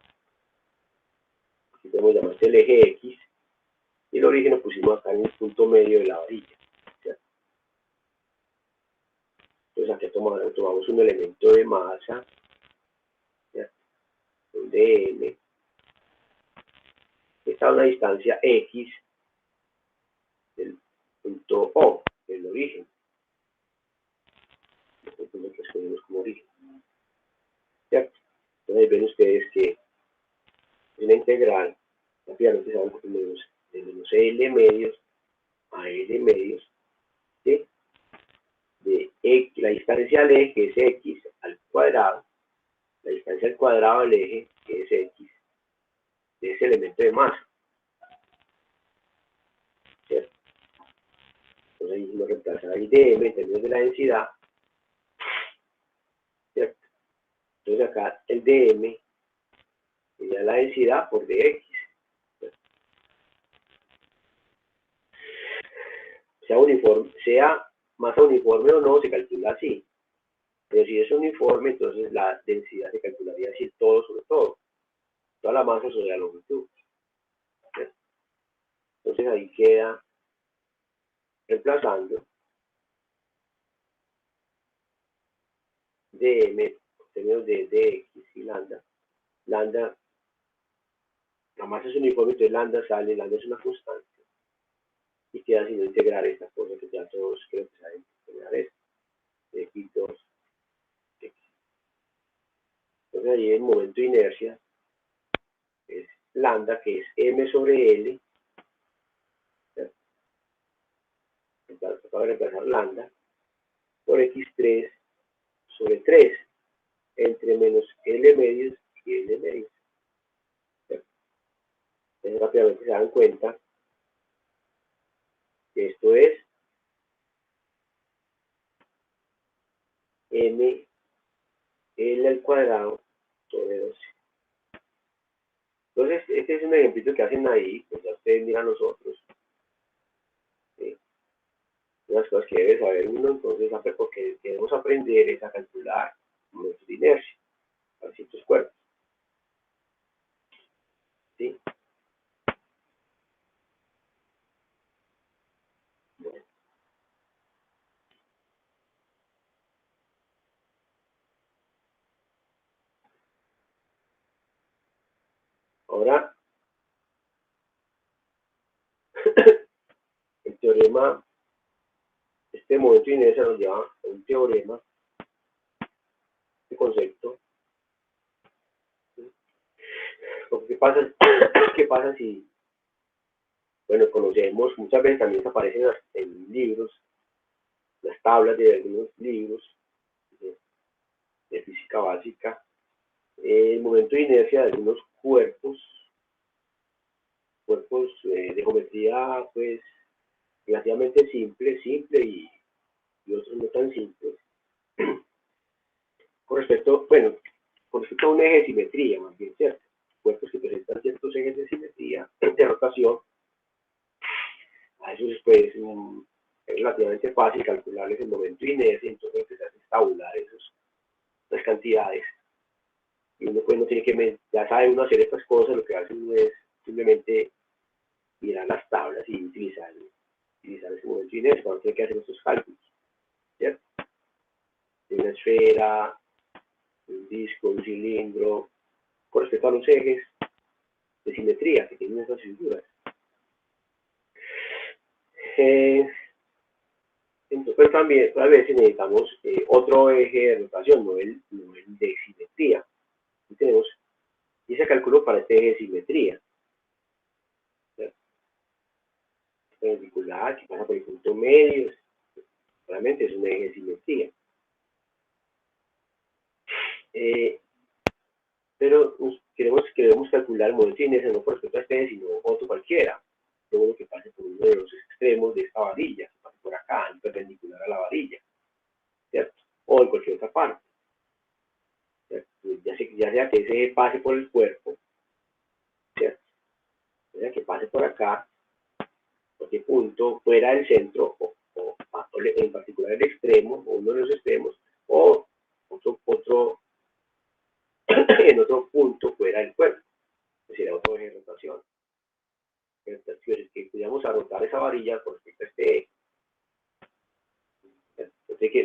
y podemos llamar el eje X, y el origen lo pusimos acá en el punto medio de la varilla, ¿cierto? Entonces aquí tomamos un elemento de masa, ¿cierto? Un dm, que está a una distancia X del punto O, del origen. Este punto que escogemos como origen, ¿cierto? Entonces ven ustedes que es una integral, rápidamente se van de menos L medios a L medios, ¿sí? De X, la distancia al eje, que es X al cuadrado, la distancia al cuadrado del eje, que es X, de ese elemento de masa, ¿cierto? Entonces ahí lo reemplazar ahí dm en términos de la densidad, ¿cierto? Entonces acá el dm sería la densidad por dx, ¿cierto? Sea masa uniforme o no, se calcula así. Pero si es uniforme, entonces la densidad se calcularía así, todo sobre todo. Toda la masa sobre la longitud, ¿cierto? Entonces ahí queda reemplazando dm en términos de dx y lambda. Lambda, la masa es uniforme, entonces lambda sale, lambda es una constante. Y queda sin integrar esta cosa que ya todos creo que saben integrar esto. X2, X. Entonces ahí el momento de inercia es lambda, que es m sobre l. Acaba de reemplazar lambda por x3 sobre 3 entre menos L medios y L medios. Entonces rápidamente se dan cuenta que esto es m L al cuadrado sobre 12. Entonces este es un ejemplito que hacen ahí, pues ya ustedes miran los otros. ¿Sí? Unas cosas que debe saber uno, entonces porque debemos aprender es a calcular momentos de inercia para ciertos cuerpos. ¿Sí? Bueno. Ahora, el teorema, este momento de inercia nos lleva a un teorema, este concepto. Porque ¿qué pasa si, bueno, conocemos, muchas veces también aparecen en libros, las tablas de algunos libros de física básica, el momento de inercia de algunos cuerpos de geometría, pues, relativamente simple y otros no tan simples. Bueno, con respecto a un eje de simetría, más bien, ¿cierto? Cuerpos que presentan ciertos ejes de simetría, de rotación, a eso pues es relativamente fácil calcularles el momento de inercia, entonces lo que se hace es tabular esas cantidades. Y uno pues no tiene que, ya sabe uno hacer estas cosas, lo que hace uno es simplemente mirar las tablas y utilizar ese momento de inercia, cuando tiene que hacer estos cálculos, ¿cierto? De una esfera, un disco, un cilindro, con respecto a los ejes de simetría que tienen esas figuras. Entonces, pues también, a veces necesitamos otro eje de rotación, no el de simetría. Y tenemos ese cálculo para este eje de simetría. Perpendicular, que pasa por el punto medio, realmente es un eje de simetría. Pero queremos calcular el momento de inercia no por respecto a este eje, sino otro cualquiera. Todo lo que pase por uno de los extremos de esta varilla, que pase por acá, perpendicular a la varilla, ¿cierto? O en cualquier otra parte. Ya sea que ese eje pase por el cuerpo, ¿cierto? Ya sea que pase por acá, cualquier punto fuera del centro, o en particular el extremo, o uno de los extremos, o otro en otro punto fuera del cuerpo, es decir, otro eje de rotación. esa varilla con respecto a este eje.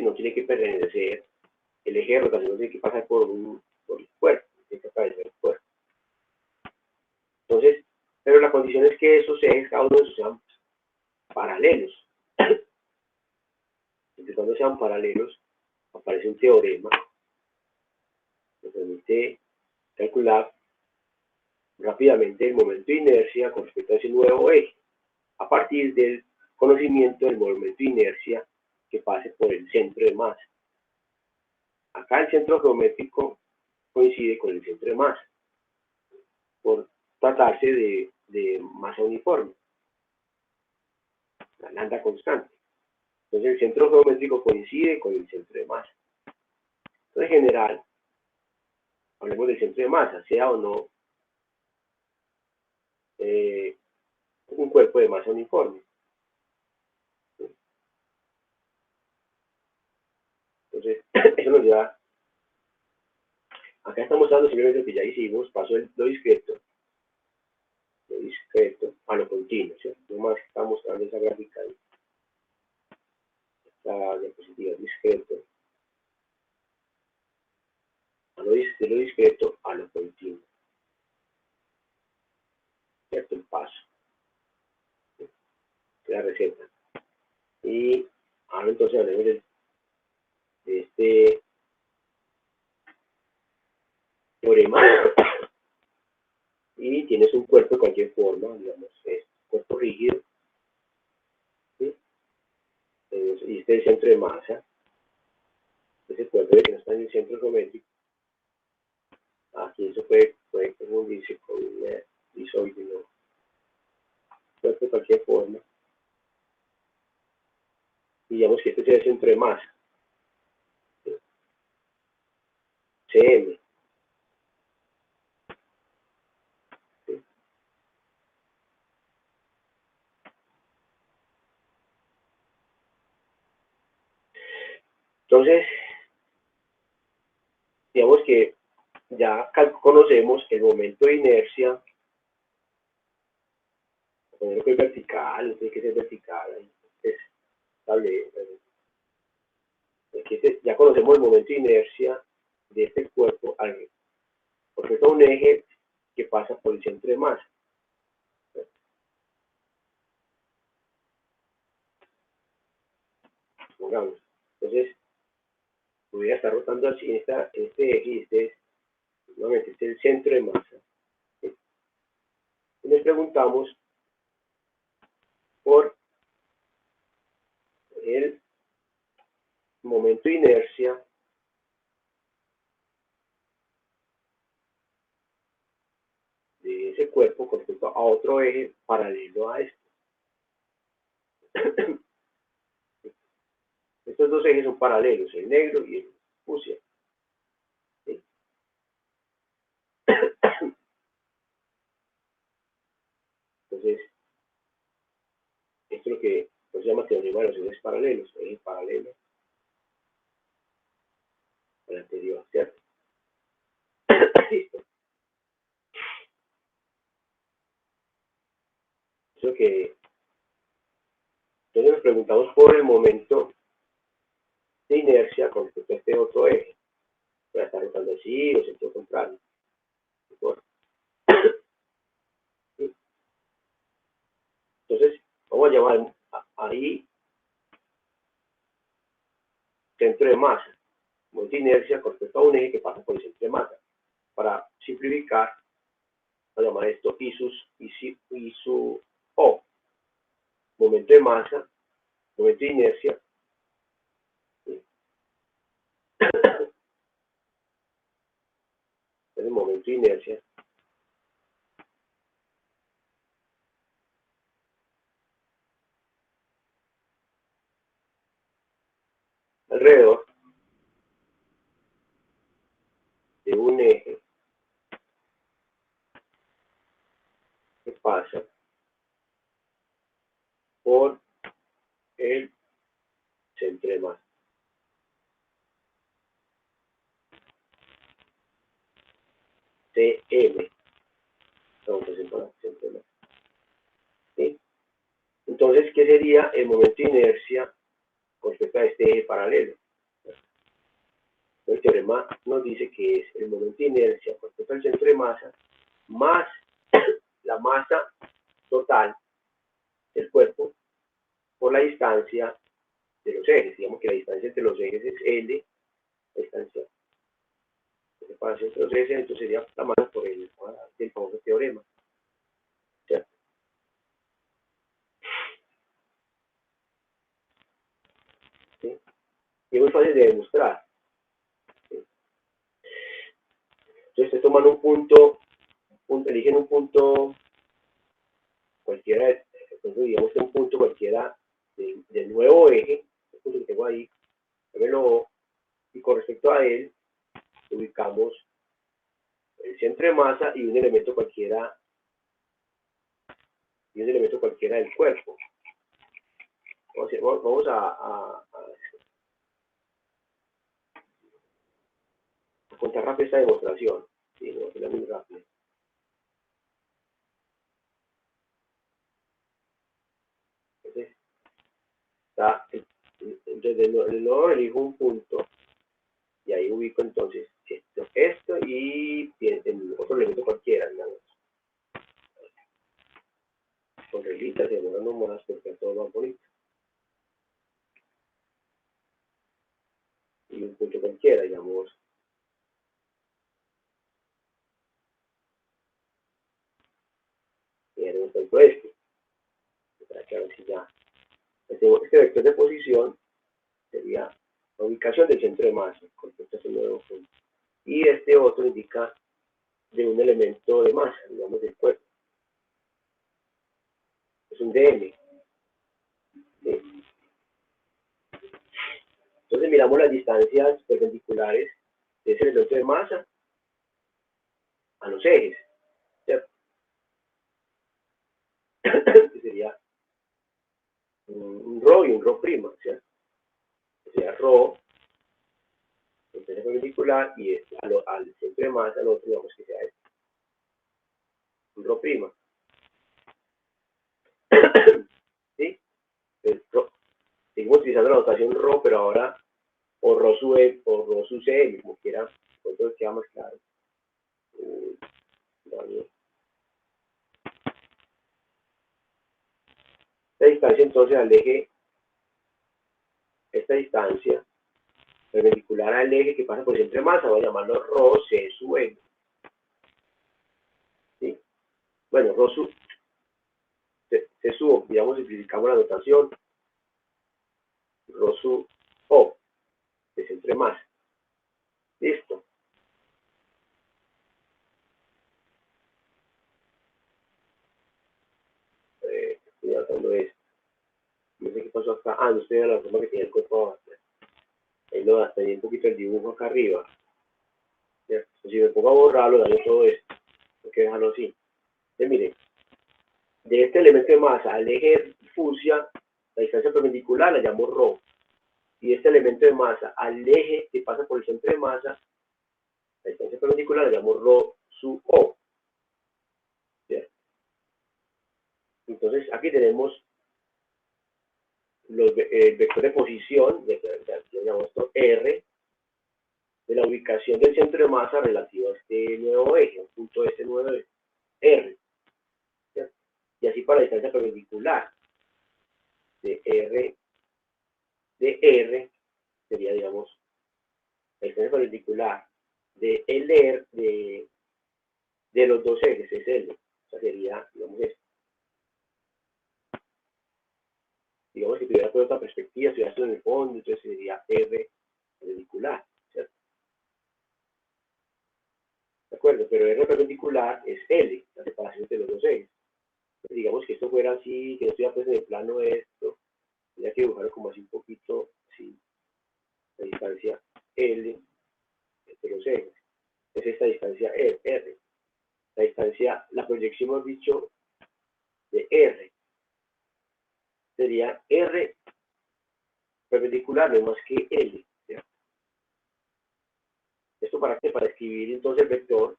No tiene que pertenecer, el eje de rotación no tiene que pasar por el cuerpo, tiene que atravesar el cuerpo. Entonces, pero la condición es que esos ejes, cada uno de esos sean paralelos. Entonces, cuando sean paralelos, aparece un teorema que permite calcular rápidamente el momento de inercia con respecto a ese nuevo eje, a partir del conocimiento del momento de inercia que pase por el centro de masa. Acá el centro geométrico coincide con el centro de masa, por tratarse de masa uniforme, la lambda constante. Entonces el centro geométrico coincide con el centro de masa. Entonces, en general, hablemos del centro de masa, sea o no un cuerpo de masa uniforme. Entonces, eso nos lleva, acá estamos dando simplemente lo que ya hicimos, pasó lo discreto a lo continuo, ¿cierto? Nomás estamos mostrando esa gráfica ahí, esta diapositiva, discreto, de lo discreto a lo continuo, ¿cierto? El paso, la receta. Y ahora entonces hablemos de este teorema. Y tienes un cuerpo de cualquier forma, digamos, es cuerpo rígido, ¿sí? Y este es el centro de masa, ese cuerpo que no está en el centro geométrico. Aquí eso puede confundirse con un disoide, ¿no? Cuerpo de cualquier forma. Y digamos que este sea el centro de masa, ¿sí? CM. ¿Sí? Entonces, digamos que ya conocemos el momento de inercia, ponerlo que es vertical, tiene que ser vertical, es estable. Ya conocemos el momento de inercia de este cuerpo porque es un eje que pasa por el centro de masa. Pongamos. Entonces, voy a estar rotando así en este eje, y nuevamente, este es el centro de masa. ¿Sí? Y nos preguntamos por el momento de inercia de ese cuerpo con respecto a otro eje paralelo a este. Estos dos ejes son paralelos, el negro y el fucsia. ¿Sí? Entonces, esto es lo que se llama teorema de los ejes paralelos, eje paralelo al anterior, ¿cierto? Listo. Eso que, entonces nos preguntamos por el momento de inercia con respecto a este otro eje. Voy a estar rotando así o sentido contrario. Entonces, vamos a llamar ahí centro de masa, momento de inercia con respecto a un eje que pasa por el centro de masa. Para simplificar, vamos a llamar esto ISU O, momento de masa, momento de inercia. ¿Sí? El momento de inercia alrededor de un eje que pasa por el centro de masa. CM, vamos a centro de masa. ¿Sí? Entonces, Entonces, ¿qué sería el momento de inercia con respecto a este eje paralelo? El teorema nos dice que es el momento de inercia con respecto al centro de masa más la masa total del cuerpo por la distancia de los ejes. Digamos que la distancia entre los ejes es L, la distancia de separación entre los ejes, entonces sería la masa por el famoso teorema. ¿Cierto? ¿Sí? Y es muy fácil de demostrar. ¿Sí? Entonces, te toman un punto, eligen un punto cualquiera, entonces digamos que un punto cualquiera del nuevo eje, el punto que tengo ahí, y con respecto a él, ubicamos el centro de masa y un elemento cualquiera del cuerpo. Vamos a contar rápido esta demostración. ¿Sí? Vamos a hacerla muy rápido. Entonces, desde el nodo elijo un punto y ahí ubico entonces esto y el otro elemento cualquiera, digamos. Con reglitas y demorando más porque todo más bonito. Y un punto cualquiera, digamos. Y haremos el punto este. Para que a ver si ya. Este vector de posición sería la ubicación del centro de masa con respecto a ese nuevo punto. Y este otro indica de un elemento de masa, digamos del cuerpo. Es un dm. ¿Sí? Entonces miramos las distancias perpendiculares de ese elemento de masa a los ejes, ¿cierto? Que sería un ρ y un ρ', ¿cierto? Sería ρ, distancia perpendicular, y al centro de masa, al otro, digamos que sea este, un ρ'. ¿Sí? Seguimos utilizando la notación ρ, pero ahora o ρ sub e o ρ sub cm, como quiera, entonces queda más claro. Esta distancia entonces al eje, esta distancia perpendicular al eje que pasa por el centro de masa, voy a llamarlo ρ c sub m. ¿Sí? Bueno, ρ sub c sub, digamos, simplificamos la notación, ρ sub o, de centro de masa. Listo. Estoy notando esto. No sé qué pasó acá. Ah, no estoy viendo la forma que tiene el cuerpo abajo. Ahí lo tenía un poquito el dibujo acá arriba. ¿Cierto? Si me pongo a borrarlo, daño todo esto. Hay que dejarlo así. Entonces, miren, de este elemento de masa al eje fusia, la distancia perpendicular la llamo ρ. Y este elemento de masa al eje que pasa por el centro de masa, la distancia perpendicular la llamo ρ sub o. ¿Cierto? Entonces, aquí tenemos el vector de posición, lo llamamos esto R, de la ubicación del centro de masa relativo a este nuevo eje, un punto de este nuevo eje, R. ¿Cierto? Y así para la distancia perpendicular de R sería, digamos, la distancia perpendicular de LR de los dos ejes, es L. O sea, sería, digamos, esto. Digamos que tuviera toda otra perspectiva, si esto en el fondo, entonces sería R perpendicular, ¿cierto? ¿De acuerdo? Pero R perpendicular es L, la separación entre los dos ejes. Entonces, digamos que esto fuera así, que esto ya pues en el plano de esto, tendría que dibujarlo como así un poquito, así, la distancia L entre los ejes. Es esta distancia R. La distancia, la proyección, hemos dicho, de R sería R perpendicular, no es más que L. ¿Cierto? ¿Esto para qué? Para escribir entonces el vector,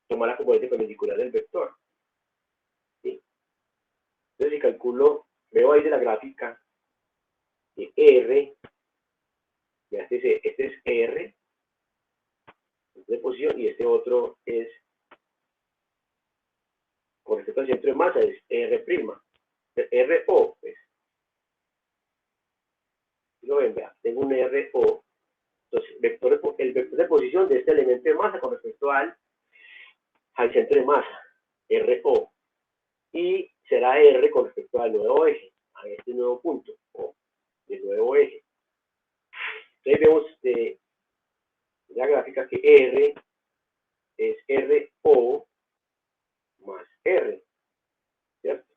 tomar la componente perpendicular del vector. ¿Sí? Entonces, si calculo veo ahí de la gráfica que R, este es R de posición y este otro es con respecto al centro de masa, es R', RO, pues. Si lo ven, vean, tengo un RO, entonces el vector de posición de este elemento de masa con respecto al centro de masa, RO, y será R con respecto al nuevo eje, a este nuevo punto, o del nuevo eje. Entonces vemos de la gráfica que R es RO más R, ¿cierto?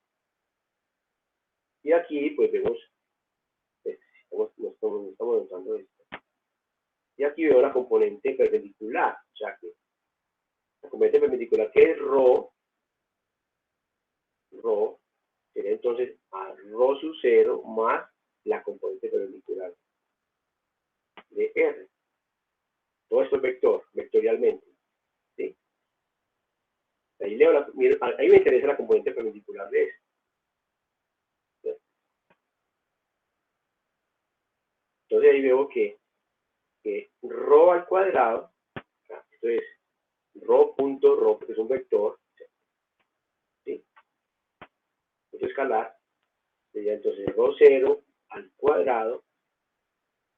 Y aquí pues vemos, no estamos notando esto. Y aquí veo la componente perpendicular, o sea que la componente perpendicular que es ρ sería entonces a ρ sub 0 más la componente perpendicular de R. Todo esto es vectorialmente, ¿sí? Ahí, ahí me interesa la componente perpendicular de esto. Entonces ahí veo que ρ al cuadrado, esto es ρ, porque es un vector, ¿sí? Esto es escalar, sería entonces ρ0 al cuadrado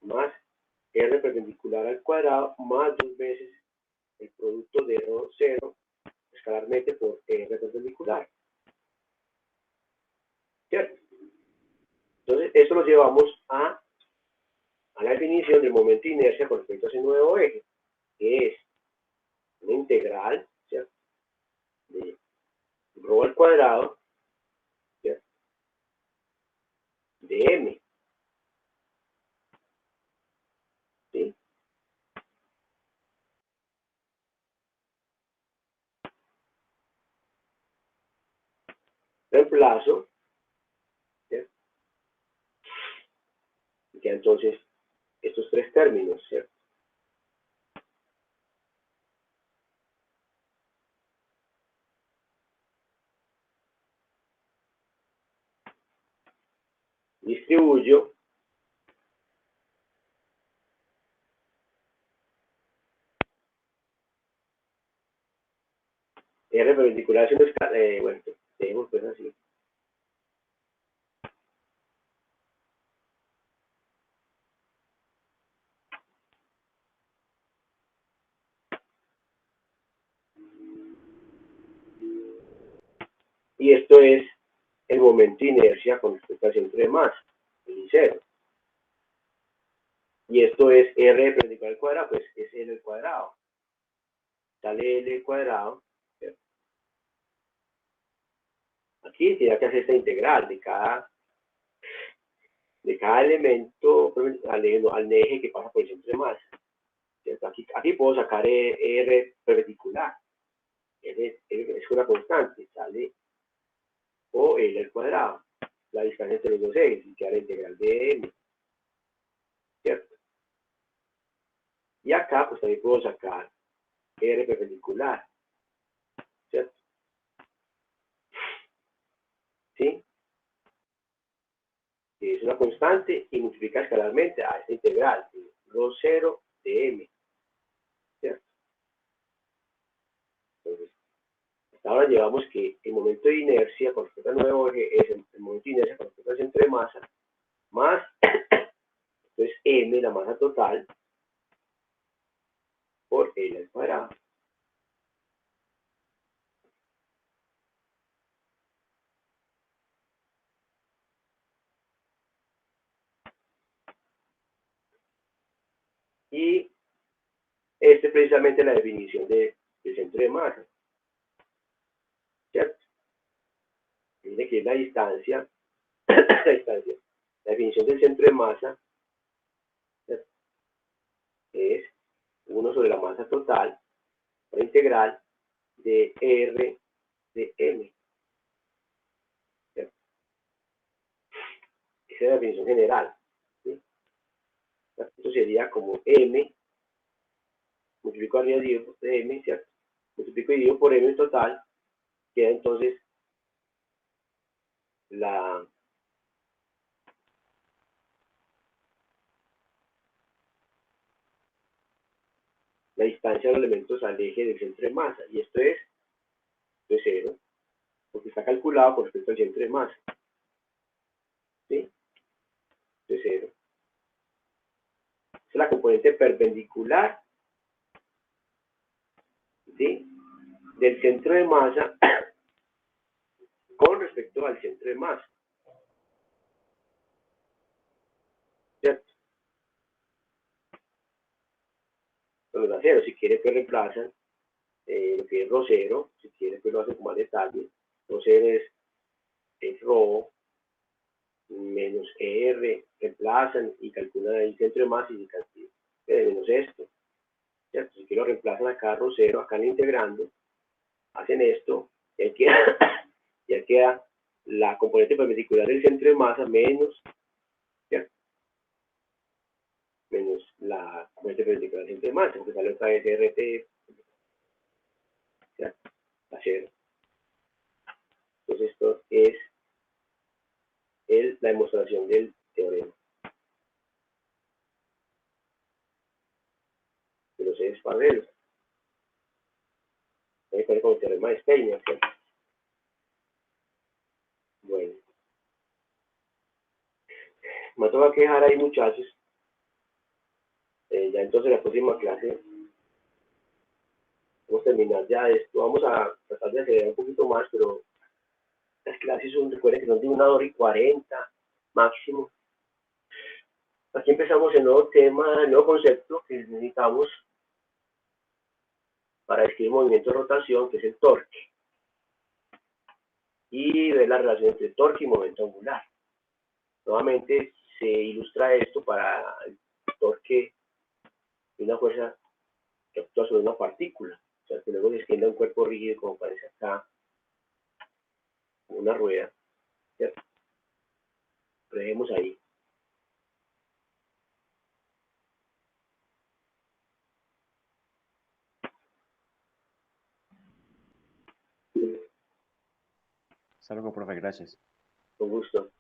más R perpendicular al cuadrado más 2 veces el producto de ρ0 escalarmente por R perpendicular. ¿Cierto? Entonces, esto lo llevamos a la definición del momento de inercia con respecto a ese nuevo eje, que es una integral, ¿cierto?, de ρ al cuadrado, ¿cierto?, de m, ¿sí? Reemplazo, ¿cierto?, y queda entonces estos tres términos, ¿cierto? Distribuyo R perpendicular haciendo bueno, tenemos pues así. Y esto es el momento de inercia con respecto al centro de masa, el I0. Y esto es R perpendicular al cuadrado, pues es L al cuadrado. Sale L al cuadrado, ¿cierto? Aquí tendría que hacer esta integral de cada elemento al eje que pasa por el centro de masa. ¿Cierto? Aquí puedo sacar R perpendicular. Es una constante, sale o L al cuadrado. La distancia entre los dos ejes y queda la integral de M. ¿Cierto? Y acá pues también puedo sacar R perpendicular. ¿Cierto? ¿Sí? Que es una constante y multiplica escalarmente a esta integral de ρ0 de M. ¿Cierto? Entonces, hasta ahora llevamos que el momento de inercia con respecto al nuevo eje es el momento de inercia con respecto al centro de masa más, entonces, M, la masa total, por L al cuadrado. Y esta es precisamente la definición del centro de masa. ¿Cierto? Miren que es la distancia, la definición del centro de masa, ¿cierto?, es 1 sobre la masa total, por integral de R de M. ¿Cierto? Esa es la definición general. ¿Sí? Esto sería como M, multiplico arriba dividido por M, ¿cierto? Multiplico y dividido por M total, queda entonces la la distancia de los elementos al eje del centro de masa, y esto es de 0, porque está calculado con respecto al centro de masa, ¿sí? De 0. Es la componente perpendicular, ¿sí?, del centro de masa con respecto al centro de masa, ¿cierto? Entonces, da 0. Si quiere, pues reemplazan lo que es ρ0, si quiere, pues lo hacen con más detalle. Ρ0 es ρ menos ER, reemplazan y calculan ahí el centro de masa y se calcula menos esto, ¿cierto? Si quiero reemplazan acá ρ0, acá en integrando, hacen esto, y ahí queda, y ahí queda la componente perpendicular del centro de masa menos, ¿cierto?, menos la componente perpendicular del centro de masa, porque sale otra vez RT, ¿cierto?, a 0. Entonces esto es la demostración del teorema de los ejes paralelos. Voy a poner como el teorema de Steiner, ¿cierto? Bueno, me toca que dejar ahí, muchachos. Ya entonces la próxima clase vamos a terminar ya esto. Vamos a tratar de acelerar un poquito más, pero las clases son, recuerden que son de 1 hora y 40 máximo. Aquí empezamos el nuevo tema, el nuevo concepto que necesitamos para describir movimiento de rotación, que es el torque, y ver la relación entre torque y momento angular. Nuevamente se ilustra esto para el torque de una fuerza que actúa sobre una partícula, o sea, que luego se extiende a un cuerpo rígido, como parece acá, una rueda, ¿cierto? Lo dejemos ahí. Hasta luego, profe, gracias. Con gusto.